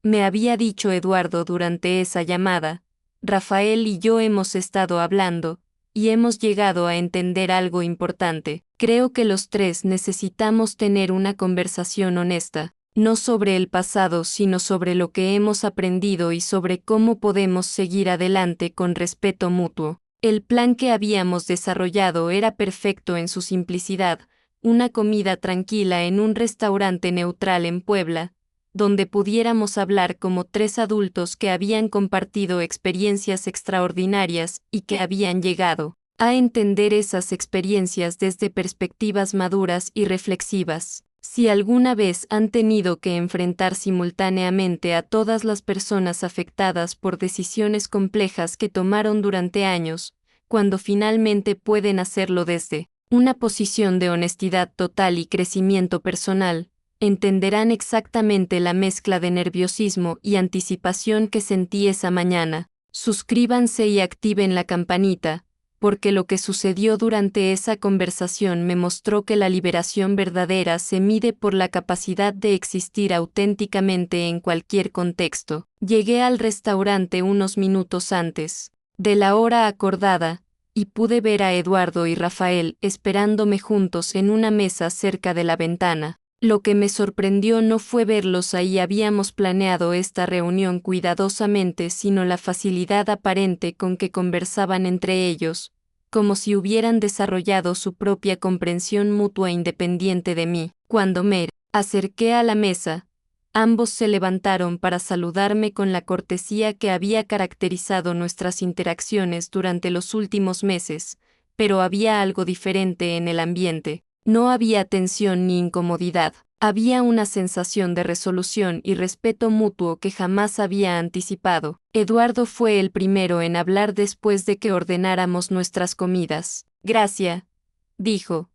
me había dicho Eduardo durante esa llamada, Rafael y yo hemos estado hablando, y hemos llegado a entender algo importante. Creo que los tres necesitamos tener una conversación honesta, no sobre el pasado, sino sobre lo que hemos aprendido y sobre cómo podemos seguir adelante con respeto mutuo. El plan que habíamos desarrollado era perfecto en su simplicidad, una comida tranquila en un restaurante neutral en Puebla, donde pudiéramos hablar como tres adultos que habían compartido experiencias extraordinarias y que habían llegado a entender esas experiencias desde perspectivas maduras y reflexivas. Si alguna vez han tenido que enfrentar simultáneamente a todas las personas afectadas por decisiones complejas que tomaron durante años, cuando finalmente pueden hacerlo desde una posición de honestidad total y crecimiento personal, entenderán exactamente la mezcla de nerviosismo y anticipación que sentí esa mañana. Suscríbanse y activen la campanita, porque lo que sucedió durante esa conversación me mostró que la liberación verdadera se mide por la capacidad de existir auténticamente en cualquier contexto. Llegué al restaurante unos minutos antes de la hora acordada, y pude ver a Eduardo y Rafael esperándome juntos en una mesa cerca de la ventana. Lo que me sorprendió no fue verlos ahí, habíamos planeado esta reunión cuidadosamente, sino la facilidad aparente con que conversaban entre ellos, como si hubieran desarrollado su propia comprensión mutua independiente de mí. Cuando me acerqué a la mesa, ambos se levantaron para saludarme con la cortesía que había caracterizado nuestras interacciones durante los últimos meses, pero había algo diferente en el ambiente. No había tensión ni incomodidad, había una sensación de resolución y respeto mutuo que jamás había anticipado. Eduardo fue el primero en hablar después de que ordenáramos nuestras comidas. Gracias, dijo.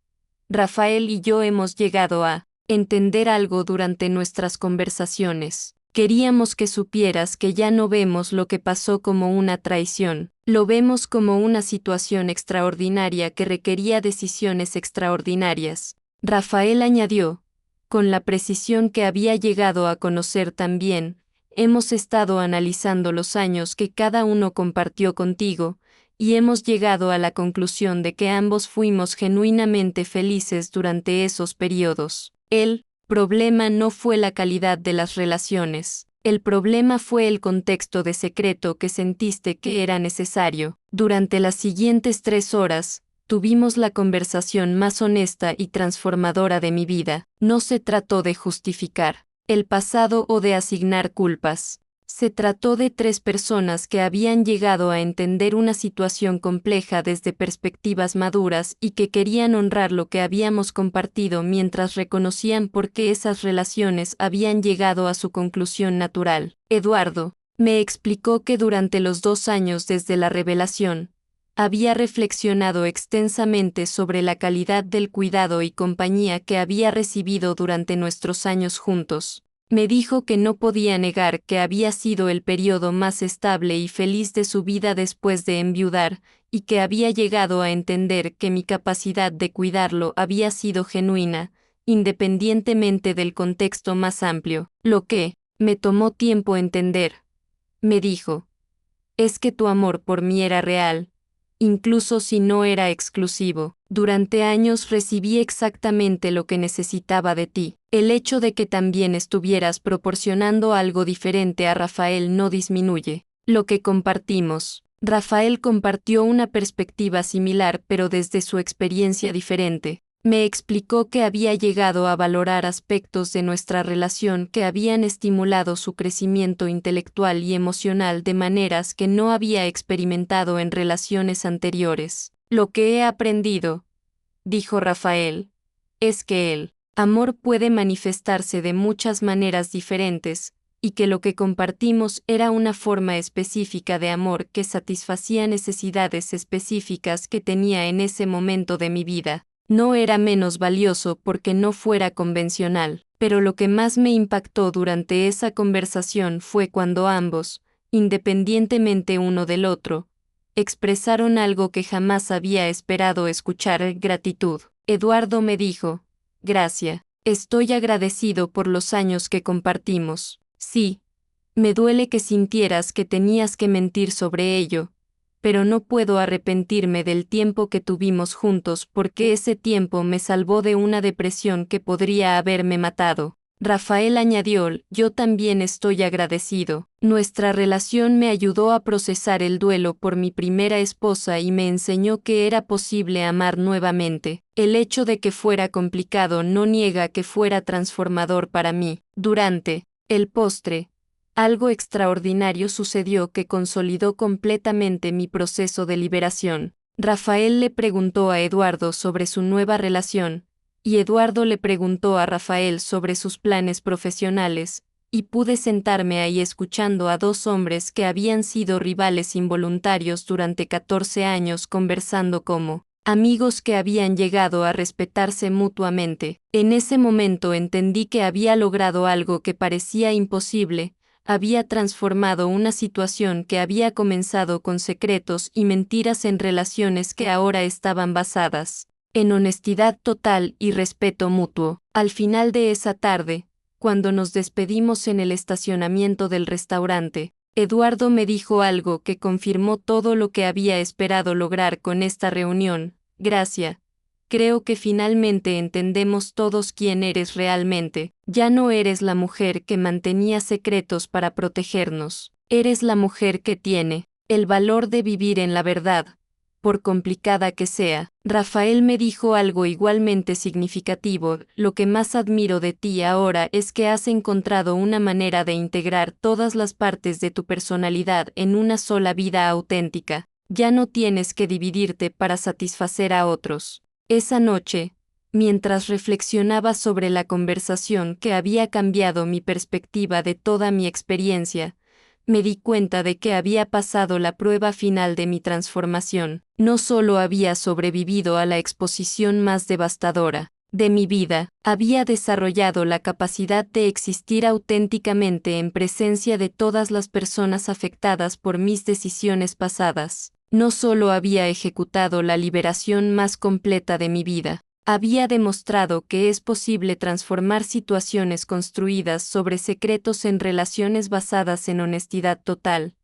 Rafael y yo hemos llegado a entender algo durante nuestras conversaciones. Queríamos que supieras que ya no vemos lo que pasó como una traición, lo vemos como una situación extraordinaria que requería decisiones extraordinarias. Rafael añadió, con la precisión que había llegado a conocer también, hemos estado analizando los años que cada uno compartió contigo, y hemos llegado a la conclusión de que ambos fuimos genuinamente felices durante esos periodos. El problema no fue la calidad de las relaciones. El problema fue el contexto de secreto que sentiste que era necesario. Durante las siguientes 3 horas, tuvimos la conversación más honesta y transformadora de mi vida. No se trató de justificar el pasado o de asignar culpas. Se trató de 3 personas que habían llegado a entender una situación compleja desde perspectivas maduras y que querían honrar lo que habíamos compartido mientras reconocían por qué esas relaciones habían llegado a su conclusión natural. Eduardo me explicó que durante los 2 años desde la revelación, había reflexionado extensamente sobre la calidad del cuidado y compañía que había recibido durante nuestros años juntos. Me dijo que no podía negar que había sido el periodo más estable y feliz de su vida después de enviudar, y que había llegado a entender que mi capacidad de cuidarlo había sido genuina, independientemente del contexto más amplio. Lo que me tomó tiempo entender, me dijo, es que tu amor por mí era real, incluso si no era exclusivo. Durante años recibí exactamente lo que necesitaba de ti. El hecho de que también estuvieras proporcionando algo diferente a Rafael no disminuye lo que compartimos. Rafael compartió una perspectiva similar pero desde su experiencia diferente. Me explicó que había llegado a valorar aspectos de nuestra relación que habían estimulado su crecimiento intelectual y emocional de maneras que no había experimentado en relaciones anteriores. Lo que he aprendido, dijo Rafael, es que el amor puede manifestarse de muchas maneras diferentes, y que lo que compartimos era una forma específica de amor que satisfacía necesidades específicas que tenía en ese momento de mi vida. No era menos valioso porque no fuera convencional, pero lo que más me impactó durante esa conversación fue cuando ambos, independientemente uno del otro, expresaron algo que jamás había esperado escuchar: gratitud. Eduardo me dijo, gracias, estoy agradecido por los años que compartimos. Sí, Me duele que sintieras que tenías que mentir sobre ello, pero no puedo arrepentirme del tiempo que tuvimos juntos porque ese tiempo me salvó de una depresión que podría haberme matado. Rafael añadió, yo también estoy agradecido. Nuestra relación me ayudó a procesar el duelo por mi primera esposa y me enseñó que era posible amar nuevamente. El hecho de que fuera complicado no niega que fuera transformador para mí. Durante el postre, algo extraordinario sucedió que consolidó completamente mi proceso de liberación. Rafael le preguntó a Eduardo sobre su nueva relación, y Eduardo le preguntó a Rafael sobre sus planes profesionales, y pude sentarme ahí escuchando a dos hombres que habían sido rivales involuntarios durante 14 años conversando como amigos que habían llegado a respetarse mutuamente. En ese momento entendí que había logrado algo que parecía imposible. Había transformado una situación que había comenzado con secretos y mentiras en relaciones que ahora estaban basadas en honestidad total y respeto mutuo. Al final de esa tarde, cuando nos despedimos en el estacionamiento del restaurante, Eduardo me dijo algo que confirmó todo lo que había esperado lograr con esta reunión. Gracias. Creo que finalmente entendemos todos quién eres realmente. Ya no eres la mujer que mantenía secretos para protegernos. Eres la mujer que tiene el valor de vivir en la verdad, por complicada que sea. Rafael me dijo algo igualmente significativo. Lo que más admiro de ti ahora es que has encontrado una manera de integrar todas las partes de tu personalidad en una sola vida auténtica. Ya no tienes que dividirte para satisfacer a otros. Esa noche, mientras reflexionaba sobre la conversación que había cambiado mi perspectiva de toda mi experiencia, me di cuenta de que había pasado la prueba final de mi transformación. No solo había sobrevivido a la exposición más devastadora de mi vida, había desarrollado la capacidad de existir auténticamente en presencia de todas las personas afectadas por mis decisiones pasadas. No solo había ejecutado la liberación más completa de mi vida, había demostrado que es posible transformar situaciones construidas sobre secretos en relaciones basadas en honestidad total,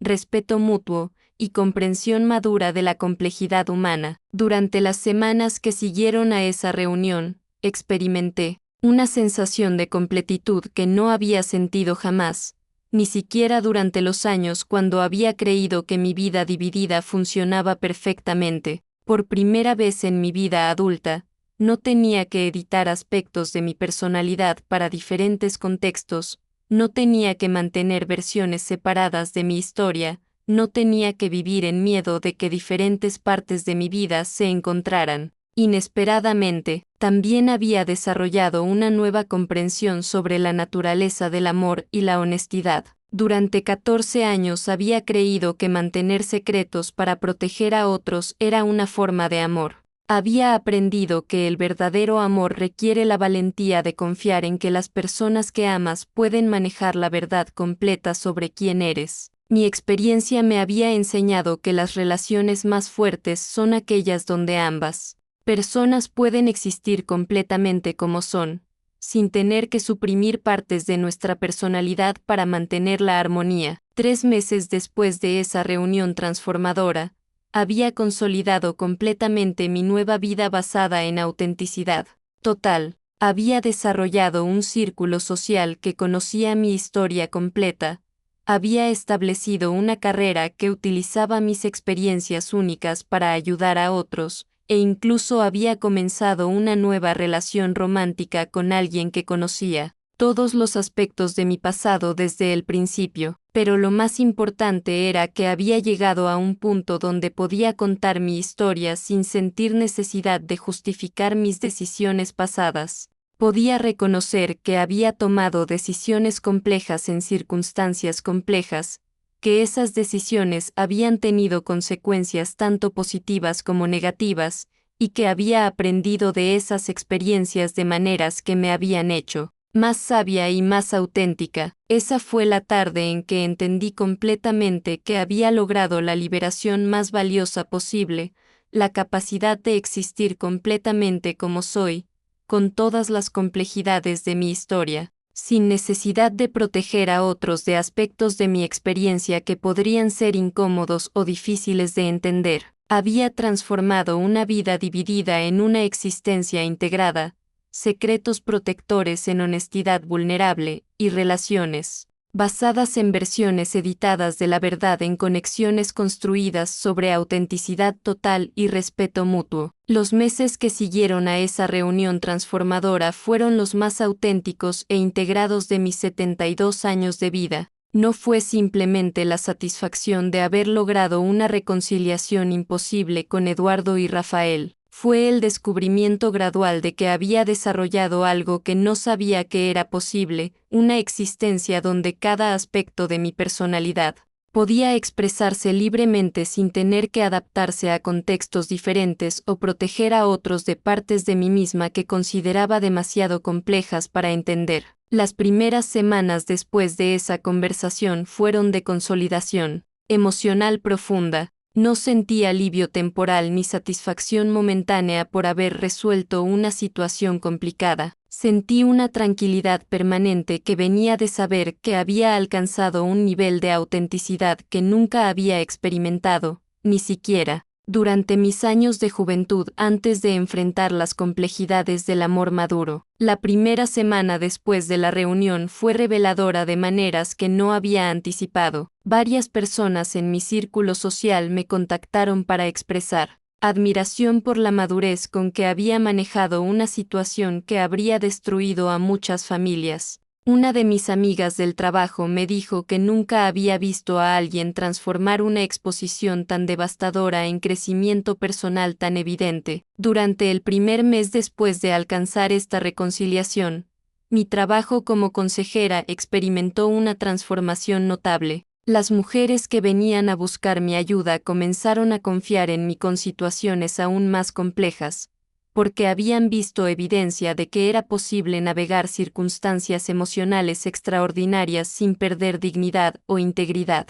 respeto mutuo y comprensión madura de la complejidad humana. Durante las semanas que siguieron a esa reunión, experimenté una sensación de completitud que no había sentido jamás, ni siquiera durante los años cuando había creído que mi vida dividida funcionaba perfectamente. Por primera vez en mi vida adulta, no tenía que editar aspectos de mi personalidad para diferentes contextos, no tenía que mantener versiones separadas de mi historia, no tenía que vivir en miedo de que diferentes partes de mi vida se encontraran. Inesperadamente, también había desarrollado una nueva comprensión sobre la naturaleza del amor y la honestidad. Durante 14 años había creído que mantener secretos para proteger a otros era una forma de amor. Había aprendido que el verdadero amor requiere la valentía de confiar en que las personas que amas pueden manejar la verdad completa sobre quién eres. Mi experiencia me había enseñado que las relaciones más fuertes son aquellas donde ambas personas pueden existir completamente como son, sin tener que suprimir partes de nuestra personalidad para mantener la armonía. 3 meses después de esa reunión transformadora, había consolidado completamente mi nueva vida basada en autenticidad total. Había desarrollado un círculo social que conocía mi historia completa. Había establecido una carrera que utilizaba mis experiencias únicas para ayudar a otros, e incluso había comenzado una nueva relación romántica con alguien que conocía todos los aspectos de mi pasado desde el principio, pero lo más importante era que había llegado a un punto donde podía contar mi historia sin sentir necesidad de justificar mis decisiones pasadas. Podía reconocer que había tomado decisiones complejas en circunstancias complejas, que esas decisiones habían tenido consecuencias tanto positivas como negativas, y que había aprendido de esas experiencias de maneras que me habían hecho más sabia y más auténtica. Esa fue la tarde en que entendí completamente que había logrado la liberación más valiosa posible, la capacidad de existir completamente como soy, con todas las complejidades de mi historia. sin necesidad de proteger a otros de aspectos de mi experiencia que podrían ser incómodos o difíciles de entender. Había transformado una vida dividida en una existencia integrada, secretos protectores en honestidad vulnerable, y relaciones basadas en versiones editadas de la verdad en conexiones construidas sobre autenticidad total y respeto mutuo. Los meses que siguieron a esa reunión transformadora fueron los más auténticos e integrados de mis 72 años de vida. No fue simplemente la satisfacción de haber logrado una reconciliación imposible con Eduardo y Rafael. Fue el descubrimiento gradual de que había desarrollado algo que no sabía que era posible, una existencia donde cada aspecto de mi personalidad podía expresarse libremente sin tener que adaptarse a contextos diferentes o proteger a otros de partes de mí misma que consideraba demasiado complejas para entender. Las primeras semanas después de esa conversación fueron de consolidación emocional profunda. No sentí alivio temporal ni satisfacción momentánea por haber resuelto una situación complicada. Sentí una tranquilidad permanente que venía de saber que había alcanzado un nivel de autenticidad que nunca había experimentado, ni siquiera durante mis años de juventud antes de enfrentar las complejidades del amor maduro. La primera semana después de la reunión fue reveladora de maneras que no había anticipado. Varias personas en mi círculo social me contactaron para expresar admiración por la madurez con que había manejado una situación que habría destruido a muchas familias. Una de mis amigas del trabajo me dijo que nunca había visto a alguien transformar una exposición tan devastadora en crecimiento personal tan evidente. Durante el primer mes después de alcanzar esta reconciliación, mi trabajo como consejera experimentó una transformación notable. Las mujeres que venían a buscar mi ayuda comenzaron a confiar en mí con situaciones aún más complejas, porque habían visto evidencia de que era posible navegar circunstancias emocionales extraordinarias sin perder dignidad o integridad.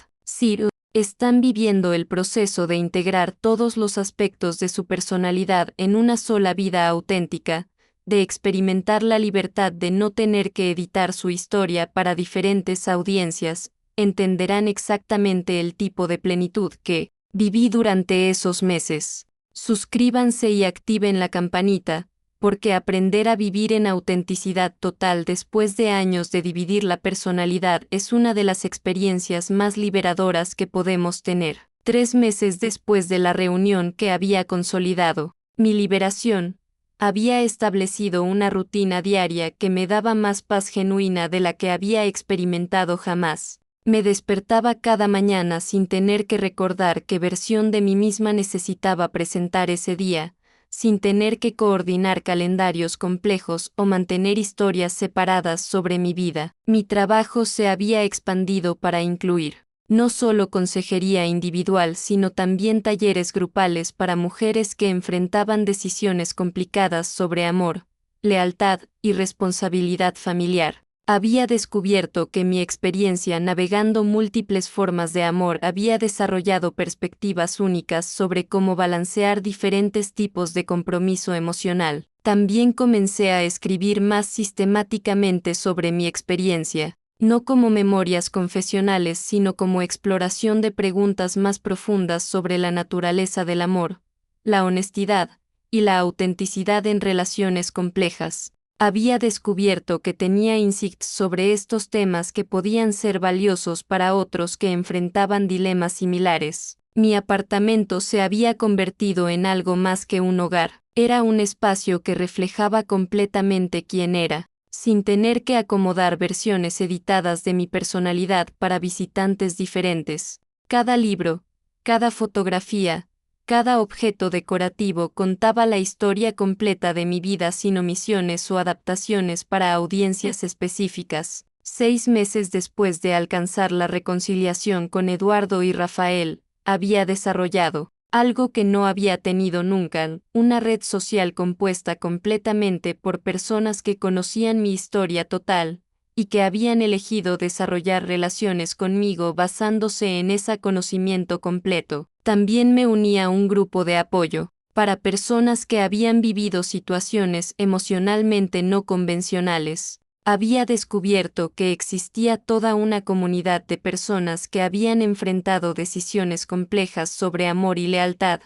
Están viviendo el proceso de integrar todos los aspectos de su personalidad en una sola vida auténtica, de experimentar la libertad de no tener que editar su historia para diferentes audiencias. Entenderán exactamente el tipo de plenitud que viví durante esos meses. Suscríbanse y activen la campanita, porque aprender a vivir en autenticidad total después de años de dividir la personalidad es una de las experiencias más liberadoras que podemos tener. 3 meses después de la reunión que había consolidado mi liberación, había establecido una rutina diaria que me daba más paz genuina de la que había experimentado jamás. Me despertaba cada mañana sin tener que recordar qué versión de mí misma necesitaba presentar ese día, sin tener que coordinar calendarios complejos o mantener historias separadas sobre mi vida. Mi trabajo se había expandido para incluir no solo consejería individual, sino también talleres grupales para mujeres que enfrentaban decisiones complicadas sobre amor, lealtad y responsabilidad familiar. Había descubierto que mi experiencia navegando múltiples formas de amor había desarrollado perspectivas únicas sobre cómo balancear diferentes tipos de compromiso emocional. También comencé a escribir más sistemáticamente sobre mi experiencia, no como memorias confesionales, sino como exploración de preguntas más profundas sobre la naturaleza del amor, la honestidad y la autenticidad en relaciones complejas. Había descubierto que tenía insights sobre estos temas que podían ser valiosos para otros que enfrentaban dilemas similares. Mi apartamento se había convertido en algo más que un hogar. Era un espacio que reflejaba completamente quién era, sin tener que acomodar versiones editadas de mi personalidad para visitantes diferentes. Cada libro, cada fotografía, cada objeto decorativo contaba la historia completa de mi vida sin omisiones o adaptaciones para audiencias específicas. 6 meses después de alcanzar la reconciliación con Eduardo y Rafael, había desarrollado algo que no había tenido nunca, una red social compuesta completamente por personas que conocían mi historia total, y que habían elegido desarrollar relaciones conmigo basándose en ese conocimiento completo. También me uní a un grupo de apoyo para personas que habían vivido situaciones emocionalmente no convencionales. Había descubierto que existía toda una comunidad de personas que habían enfrentado decisiones complejas sobre amor y lealtad,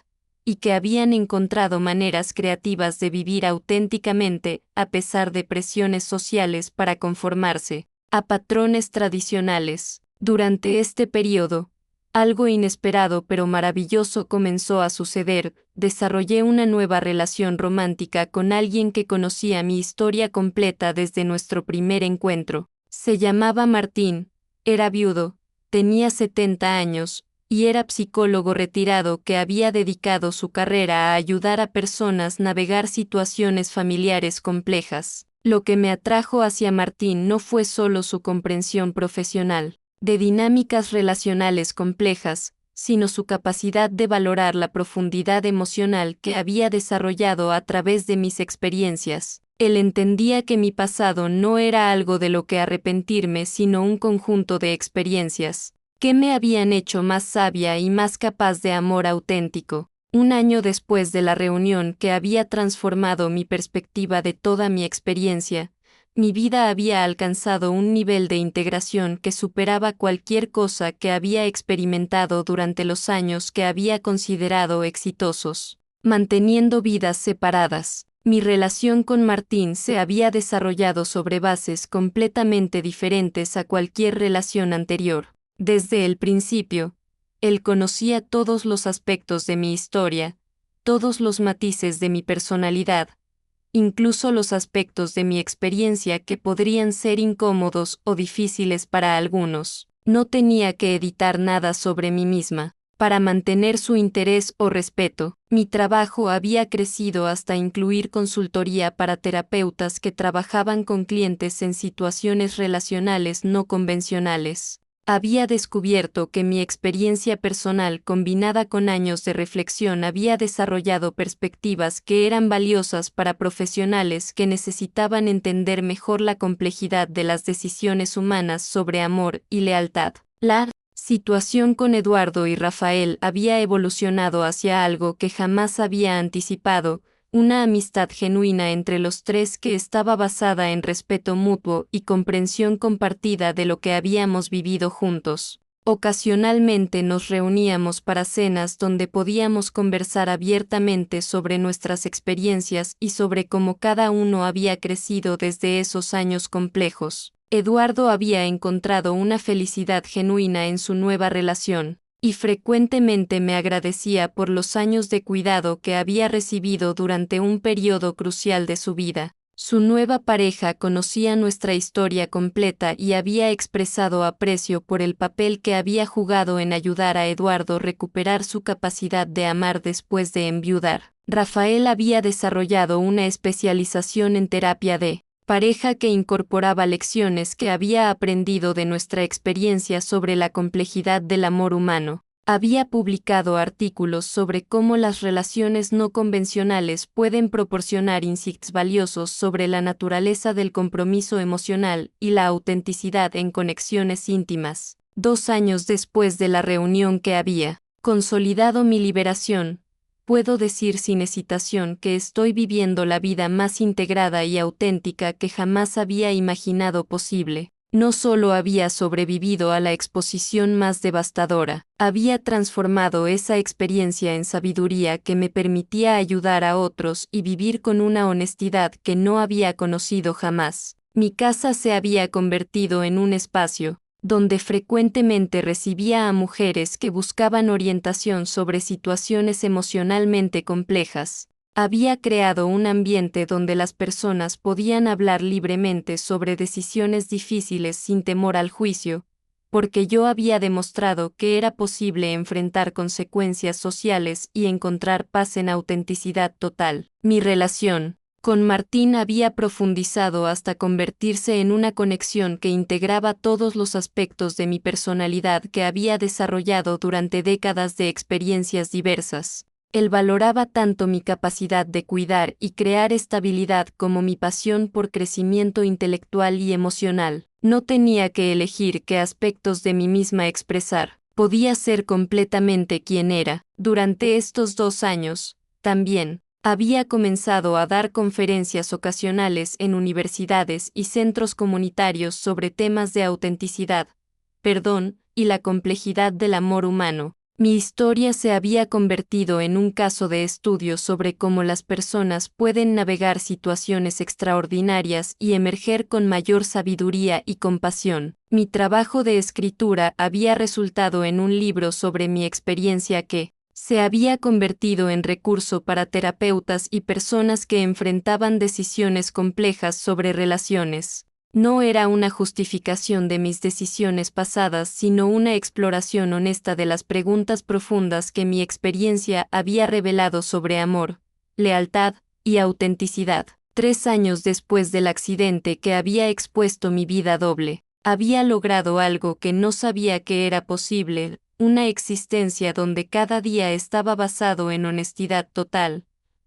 y que habían encontrado maneras creativas de vivir auténticamente, a pesar de presiones sociales para conformarse a patrones tradicionales. Durante este periodo, algo inesperado pero maravilloso comenzó a suceder. Desarrollé una nueva relación romántica con alguien que conocía mi historia completa desde nuestro primer encuentro. Se llamaba Martín, era viudo, tenía 70 años, y era psicólogo retirado que había dedicado su carrera a ayudar a personas a navegar situaciones familiares complejas. Lo que me atrajo hacia Martín no fue solo su comprensión profesional de dinámicas relacionales complejas, sino su capacidad de valorar la profundidad emocional que había desarrollado a través de mis experiencias. Él entendía que mi pasado no era algo de lo que arrepentirme, sino un conjunto de experiencias que me habían hecho más sabia y más capaz de amor auténtico. Un año después de la reunión que había transformado mi perspectiva de toda mi experiencia, mi vida había alcanzado un nivel de integración que superaba cualquier cosa que había experimentado durante los años que había considerado exitosos. Manteniendo vidas separadas, mi relación con Martín se había desarrollado sobre bases completamente diferentes a cualquier relación anterior. Desde el principio, él conocía todos los aspectos de mi historia, todos los matices de mi personalidad, incluso los aspectos de mi experiencia que podrían ser incómodos o difíciles para algunos. No tenía que editar nada sobre mí misma para mantener su interés o respeto. Mi trabajo había crecido hasta incluir consultoría para terapeutas que trabajaban con clientes en situaciones relacionales no convencionales. Había descubierto que mi experiencia personal combinada con años de reflexión había desarrollado perspectivas que eran valiosas para profesionales que necesitaban entender mejor la complejidad de las decisiones humanas sobre amor y lealtad. La situación con Eduardo y Rafael había evolucionado hacia algo que jamás había anticipado, una amistad genuina entre los tres que estaba basada en respeto mutuo y comprensión compartida de lo que habíamos vivido juntos. Ocasionalmente nos reuníamos para cenas donde podíamos conversar abiertamente sobre nuestras experiencias y sobre cómo cada uno había crecido desde esos años complejos. Eduardo había encontrado una felicidad genuina en su nueva relación, y frecuentemente me agradecía por los años de cuidado que había recibido durante un periodo crucial de su vida. Su nueva pareja conocía nuestra historia completa y había expresado aprecio por el papel que había jugado en ayudar a Eduardo a recuperar su capacidad de amar después de enviudar. Rafael había desarrollado una especialización en terapia de pareja que incorporaba lecciones que había aprendido de nuestra experiencia sobre la complejidad del amor humano. Había publicado artículos sobre cómo las relaciones no convencionales pueden proporcionar insights valiosos sobre la naturaleza del compromiso emocional y la autenticidad en conexiones íntimas. 2 años después de la reunión que había consolidado mi liberación, puedo decir sin hesitación que estoy viviendo la vida más integrada y auténtica que jamás había imaginado posible. No solo había sobrevivido a la exposición más devastadora, había transformado esa experiencia en sabiduría que me permitía ayudar a otros y vivir con una honestidad que no había conocido jamás. Mi casa se había convertido en un espacio donde frecuentemente recibía a mujeres que buscaban orientación sobre situaciones emocionalmente complejas. Había creado un ambiente donde las personas podían hablar libremente sobre decisiones difíciles sin temor al juicio, porque yo había demostrado que era posible enfrentar consecuencias sociales y encontrar paz en autenticidad total. Mi relación con Martín había profundizado hasta convertirse en una conexión que integraba todos los aspectos de mi personalidad que había desarrollado durante décadas de experiencias diversas. Él valoraba tanto mi capacidad de cuidar y crear estabilidad como mi pasión por crecimiento intelectual y emocional. No tenía que elegir qué aspectos de mí misma expresar. Podía ser completamente quien era. Durante estos 2 años, también, Había comenzado a dar conferencias ocasionales en universidades y centros comunitarios sobre temas de autenticidad, perdón y la complejidad del amor humano. Mi historia se había convertido en un caso de estudio sobre cómo las personas pueden navegar situaciones extraordinarias y emerger con mayor sabiduría y compasión. Mi trabajo de escritura había resultado en un libro sobre mi experiencia que se había convertido en recurso para terapeutas y personas que enfrentaban decisiones complejas sobre relaciones. No era una justificación de mis decisiones pasadas, sino una exploración honesta de las preguntas profundas que mi experiencia había revelado sobre amor, lealtad y autenticidad. 3 años después del accidente que había expuesto mi vida doble, había logrado algo que no sabía que era posible, una existencia donde cada día estaba basado en honestidad total,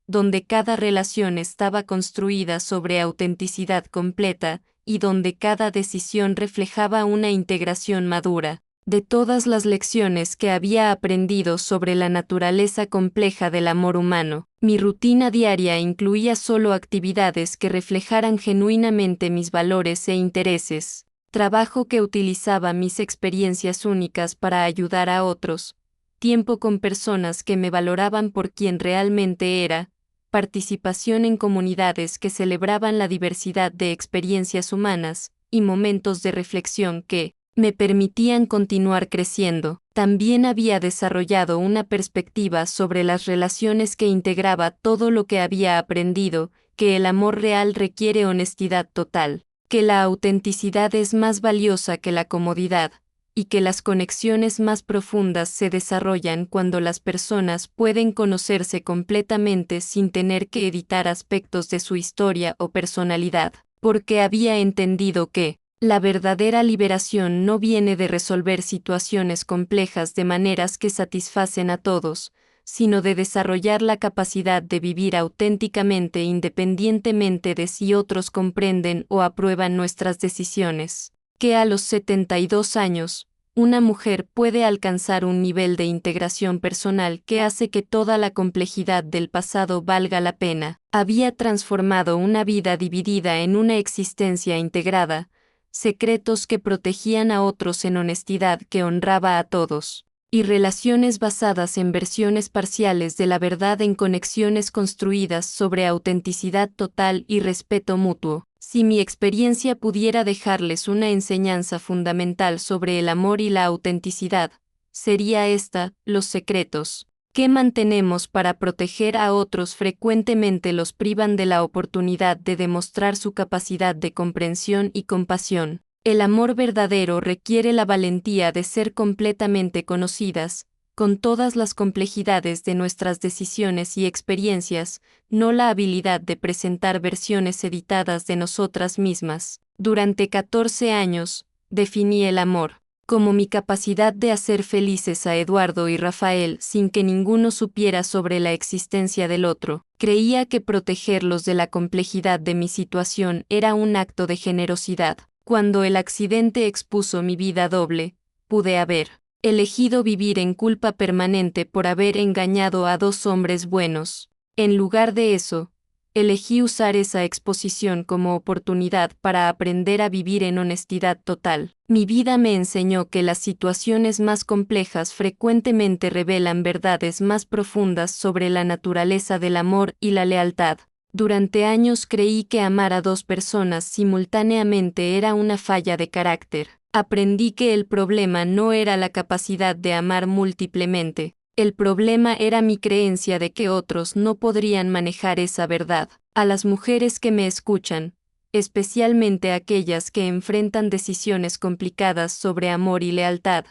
donde cada relación estaba construida sobre autenticidad completa, y donde cada decisión reflejaba una integración madura de todas las lecciones que había aprendido sobre la naturaleza compleja del amor humano. Mi rutina diaria incluía solo actividades que reflejaran genuinamente mis valores e intereses, trabajo que utilizaba mis experiencias únicas para ayudar a otros, tiempo con personas que me valoraban por quien realmente era, participación en comunidades que celebraban la diversidad de experiencias humanas, y momentos de reflexión que me permitían continuar creciendo. También había desarrollado una perspectiva sobre las relaciones que integraba todo lo que había aprendido, que el amor real requiere honestidad total, que la autenticidad es más valiosa que la comodidad, y que las conexiones más profundas se desarrollan cuando las personas pueden conocerse completamente sin tener que editar aspectos de su historia o personalidad, porque había entendido que la verdadera liberación no viene de resolver situaciones complejas de maneras que satisfacen a todos, sino de desarrollar la capacidad de vivir auténticamente independientemente de si otros comprenden o aprueban nuestras decisiones. Que a los 72 años, una mujer puede alcanzar un nivel de integración personal que hace que toda la complejidad del pasado valga la pena. Había transformado una vida dividida en una existencia integrada, secretos que protegían a otros en honestidad que honraba a todos, y relaciones basadas en versiones parciales de la verdad en conexiones construidas sobre autenticidad total y respeto mutuo. Si mi experiencia pudiera dejarles una enseñanza fundamental sobre el amor y la autenticidad, sería esta: los secretos que mantenemos para proteger a otros frecuentemente los privan de la oportunidad de demostrar su capacidad de comprensión y compasión. El amor verdadero requiere la valentía de ser completamente conocidas, con todas las complejidades de nuestras decisiones y experiencias, no la habilidad de presentar versiones editadas de nosotras mismas. Durante 14 años, definí el amor como mi capacidad de hacer felices a Eduardo y Rafael sin que ninguno supiera sobre la existencia del otro. Creía que protegerlos de la complejidad de mi situación era un acto de generosidad. Cuando el accidente expuso mi vida doble, pude haber elegido vivir en culpa permanente por haber engañado a 2 hombres buenos. En lugar de eso, elegí usar esa exposición como oportunidad para aprender a vivir en honestidad total. Mi vida me enseñó que las situaciones más complejas frecuentemente revelan verdades más profundas sobre la naturaleza del amor y la lealtad. Durante años creí que amar a 2 personas simultáneamente era una falla de carácter. Aprendí que el problema no era la capacidad de amar múltiplemente. El problema era mi creencia de que otros no podrían manejar esa verdad. A las mujeres que me escuchan, especialmente aquellas que enfrentan decisiones complicadas sobre amor y lealtad,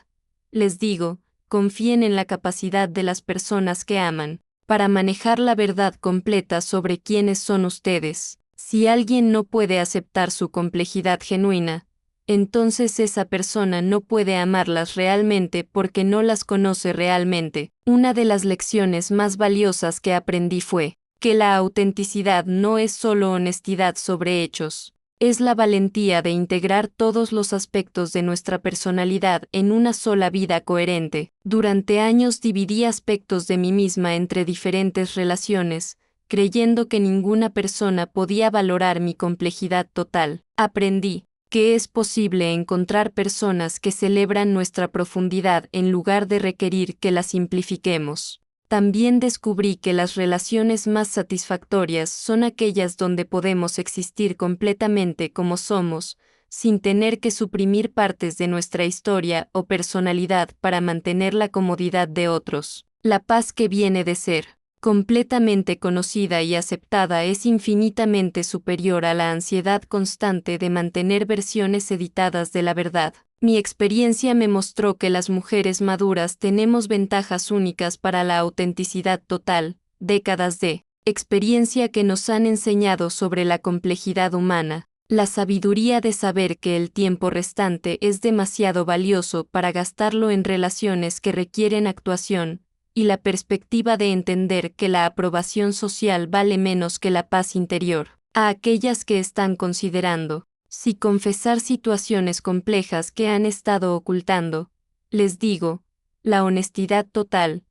les digo: confíen en la capacidad de las personas que aman para manejar la verdad completa sobre quiénes son ustedes. Si alguien no puede aceptar su complejidad genuina, entonces esa persona no puede amarlas realmente porque no las conoce realmente. Una de las lecciones más valiosas que aprendí fue que la autenticidad no es solo honestidad sobre hechos, es la valentía de integrar todos los aspectos de nuestra personalidad en una sola vida coherente. Durante años dividí aspectos de mí misma entre diferentes relaciones, creyendo que ninguna persona podía valorar mi complejidad total. Aprendí que es posible encontrar personas que celebran nuestra profundidad en lugar de requerir que la simplifiquemos. También descubrí que las relaciones más satisfactorias son aquellas donde podemos existir completamente como somos, sin tener que suprimir partes de nuestra historia o personalidad para mantener la comodidad de otros. La paz que viene de ser completamente conocida y aceptada es infinitamente superior a la ansiedad constante de mantener versiones editadas de la verdad. Mi experiencia me mostró que las mujeres maduras tenemos ventajas únicas para la autenticidad total, décadas de experiencia que nos han enseñado sobre la complejidad humana, la sabiduría de saber que el tiempo restante es demasiado valioso para gastarlo en relaciones que requieren actuación, y la perspectiva de entender que la aprobación social vale menos que la paz interior. A aquellas que están considerando si confesar situaciones complejas que han estado ocultando, les digo, la honestidad total,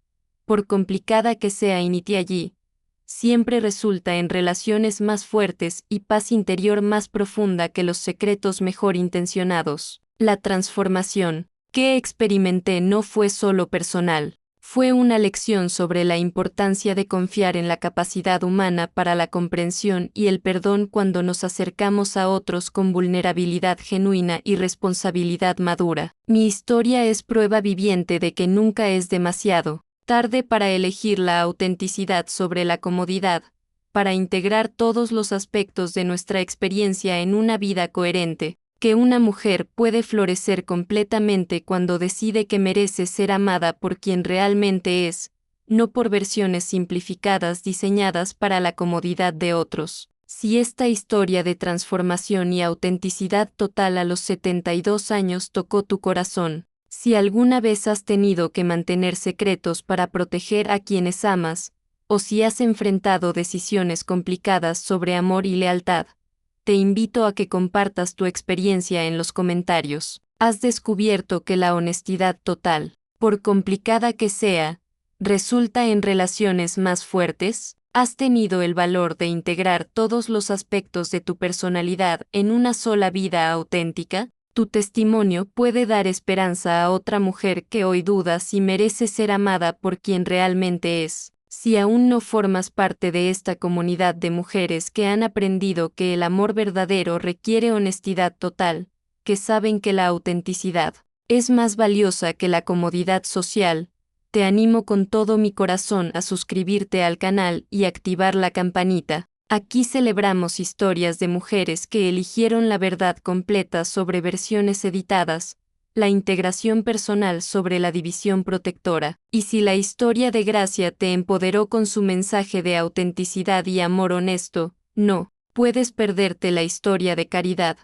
por complicada que sea inite allí, siempre resulta en relaciones más fuertes y paz interior más profunda que los secretos mejor intencionados. La transformación que experimenté no fue solo personal. Fue una lección sobre la importancia de confiar en la capacidad humana para la comprensión y el perdón cuando nos acercamos a otros con vulnerabilidad genuina y responsabilidad madura. Mi historia es prueba viviente de que nunca es demasiado tarde para elegir la autenticidad sobre la comodidad, para integrar todos los aspectos de nuestra experiencia en una vida coherente. Que una mujer puede florecer completamente cuando decide que merece ser amada por quien realmente es, no por versiones simplificadas diseñadas para la comodidad de otros. Si esta historia de transformación y autenticidad total a los 72 años tocó tu corazón, si alguna vez has tenido que mantener secretos para proteger a quienes amas, o si has enfrentado decisiones complicadas sobre amor y lealtad, te invito a que compartas tu experiencia en los comentarios. ¿Has descubierto que la honestidad total, por complicada que sea, resulta en relaciones más fuertes? ¿Has tenido el valor de integrar todos los aspectos de tu personalidad en una sola vida auténtica? Tu testimonio puede dar esperanza a otra mujer que hoy duda si merece ser amada por quien realmente es. Si aún no formas parte de esta comunidad de mujeres que han aprendido que el amor verdadero requiere honestidad total, que saben que la autenticidad es más valiosa que la comodidad social, te animo con todo mi corazón a suscribirte al canal y activar la campanita. Aquí celebramos historias de mujeres que eligieron la verdad completa sobre versiones editadas, la integración personal sobre la división protectora. Y si la historia de Gracia te empoderó con su mensaje de autenticidad y amor honesto, no puedes perderte la historia de Caridad,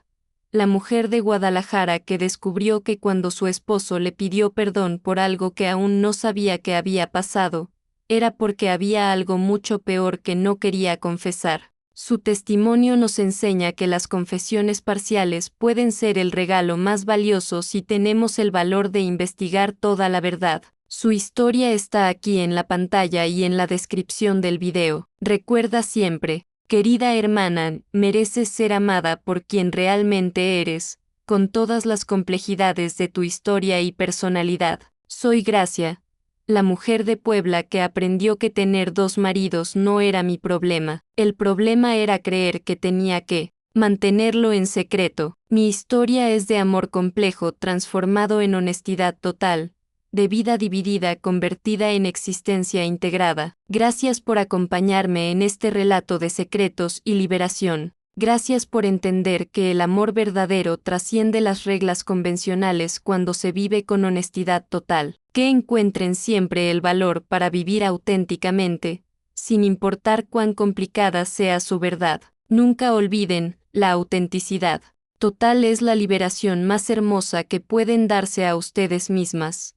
la mujer de Guadalajara que descubrió que cuando su esposo le pidió perdón por algo que aún no sabía que había pasado, era porque había algo mucho peor que no quería confesar. Su testimonio nos enseña que las confesiones parciales pueden ser el regalo más valioso si tenemos el valor de investigar toda la verdad. Su historia está aquí en la pantalla y en la descripción del video. Recuerda siempre, querida hermana, mereces ser amada por quien realmente eres, con todas las complejidades de tu historia y personalidad. Soy Gracia, la mujer de Puebla que aprendió que tener dos maridos no era mi problema. El problema era creer que tenía que mantenerlo en secreto. Mi historia es de amor complejo transformado en honestidad total, de vida dividida convertida en existencia integrada. Gracias por acompañarme en este relato de secretos y liberación. Gracias por entender que el amor verdadero trasciende las reglas convencionales cuando se vive con honestidad total. Que encuentren siempre el valor para vivir auténticamente, sin importar cuán complicada sea su verdad. Nunca olviden, la autenticidad total es la liberación más hermosa que pueden darse a ustedes mismas.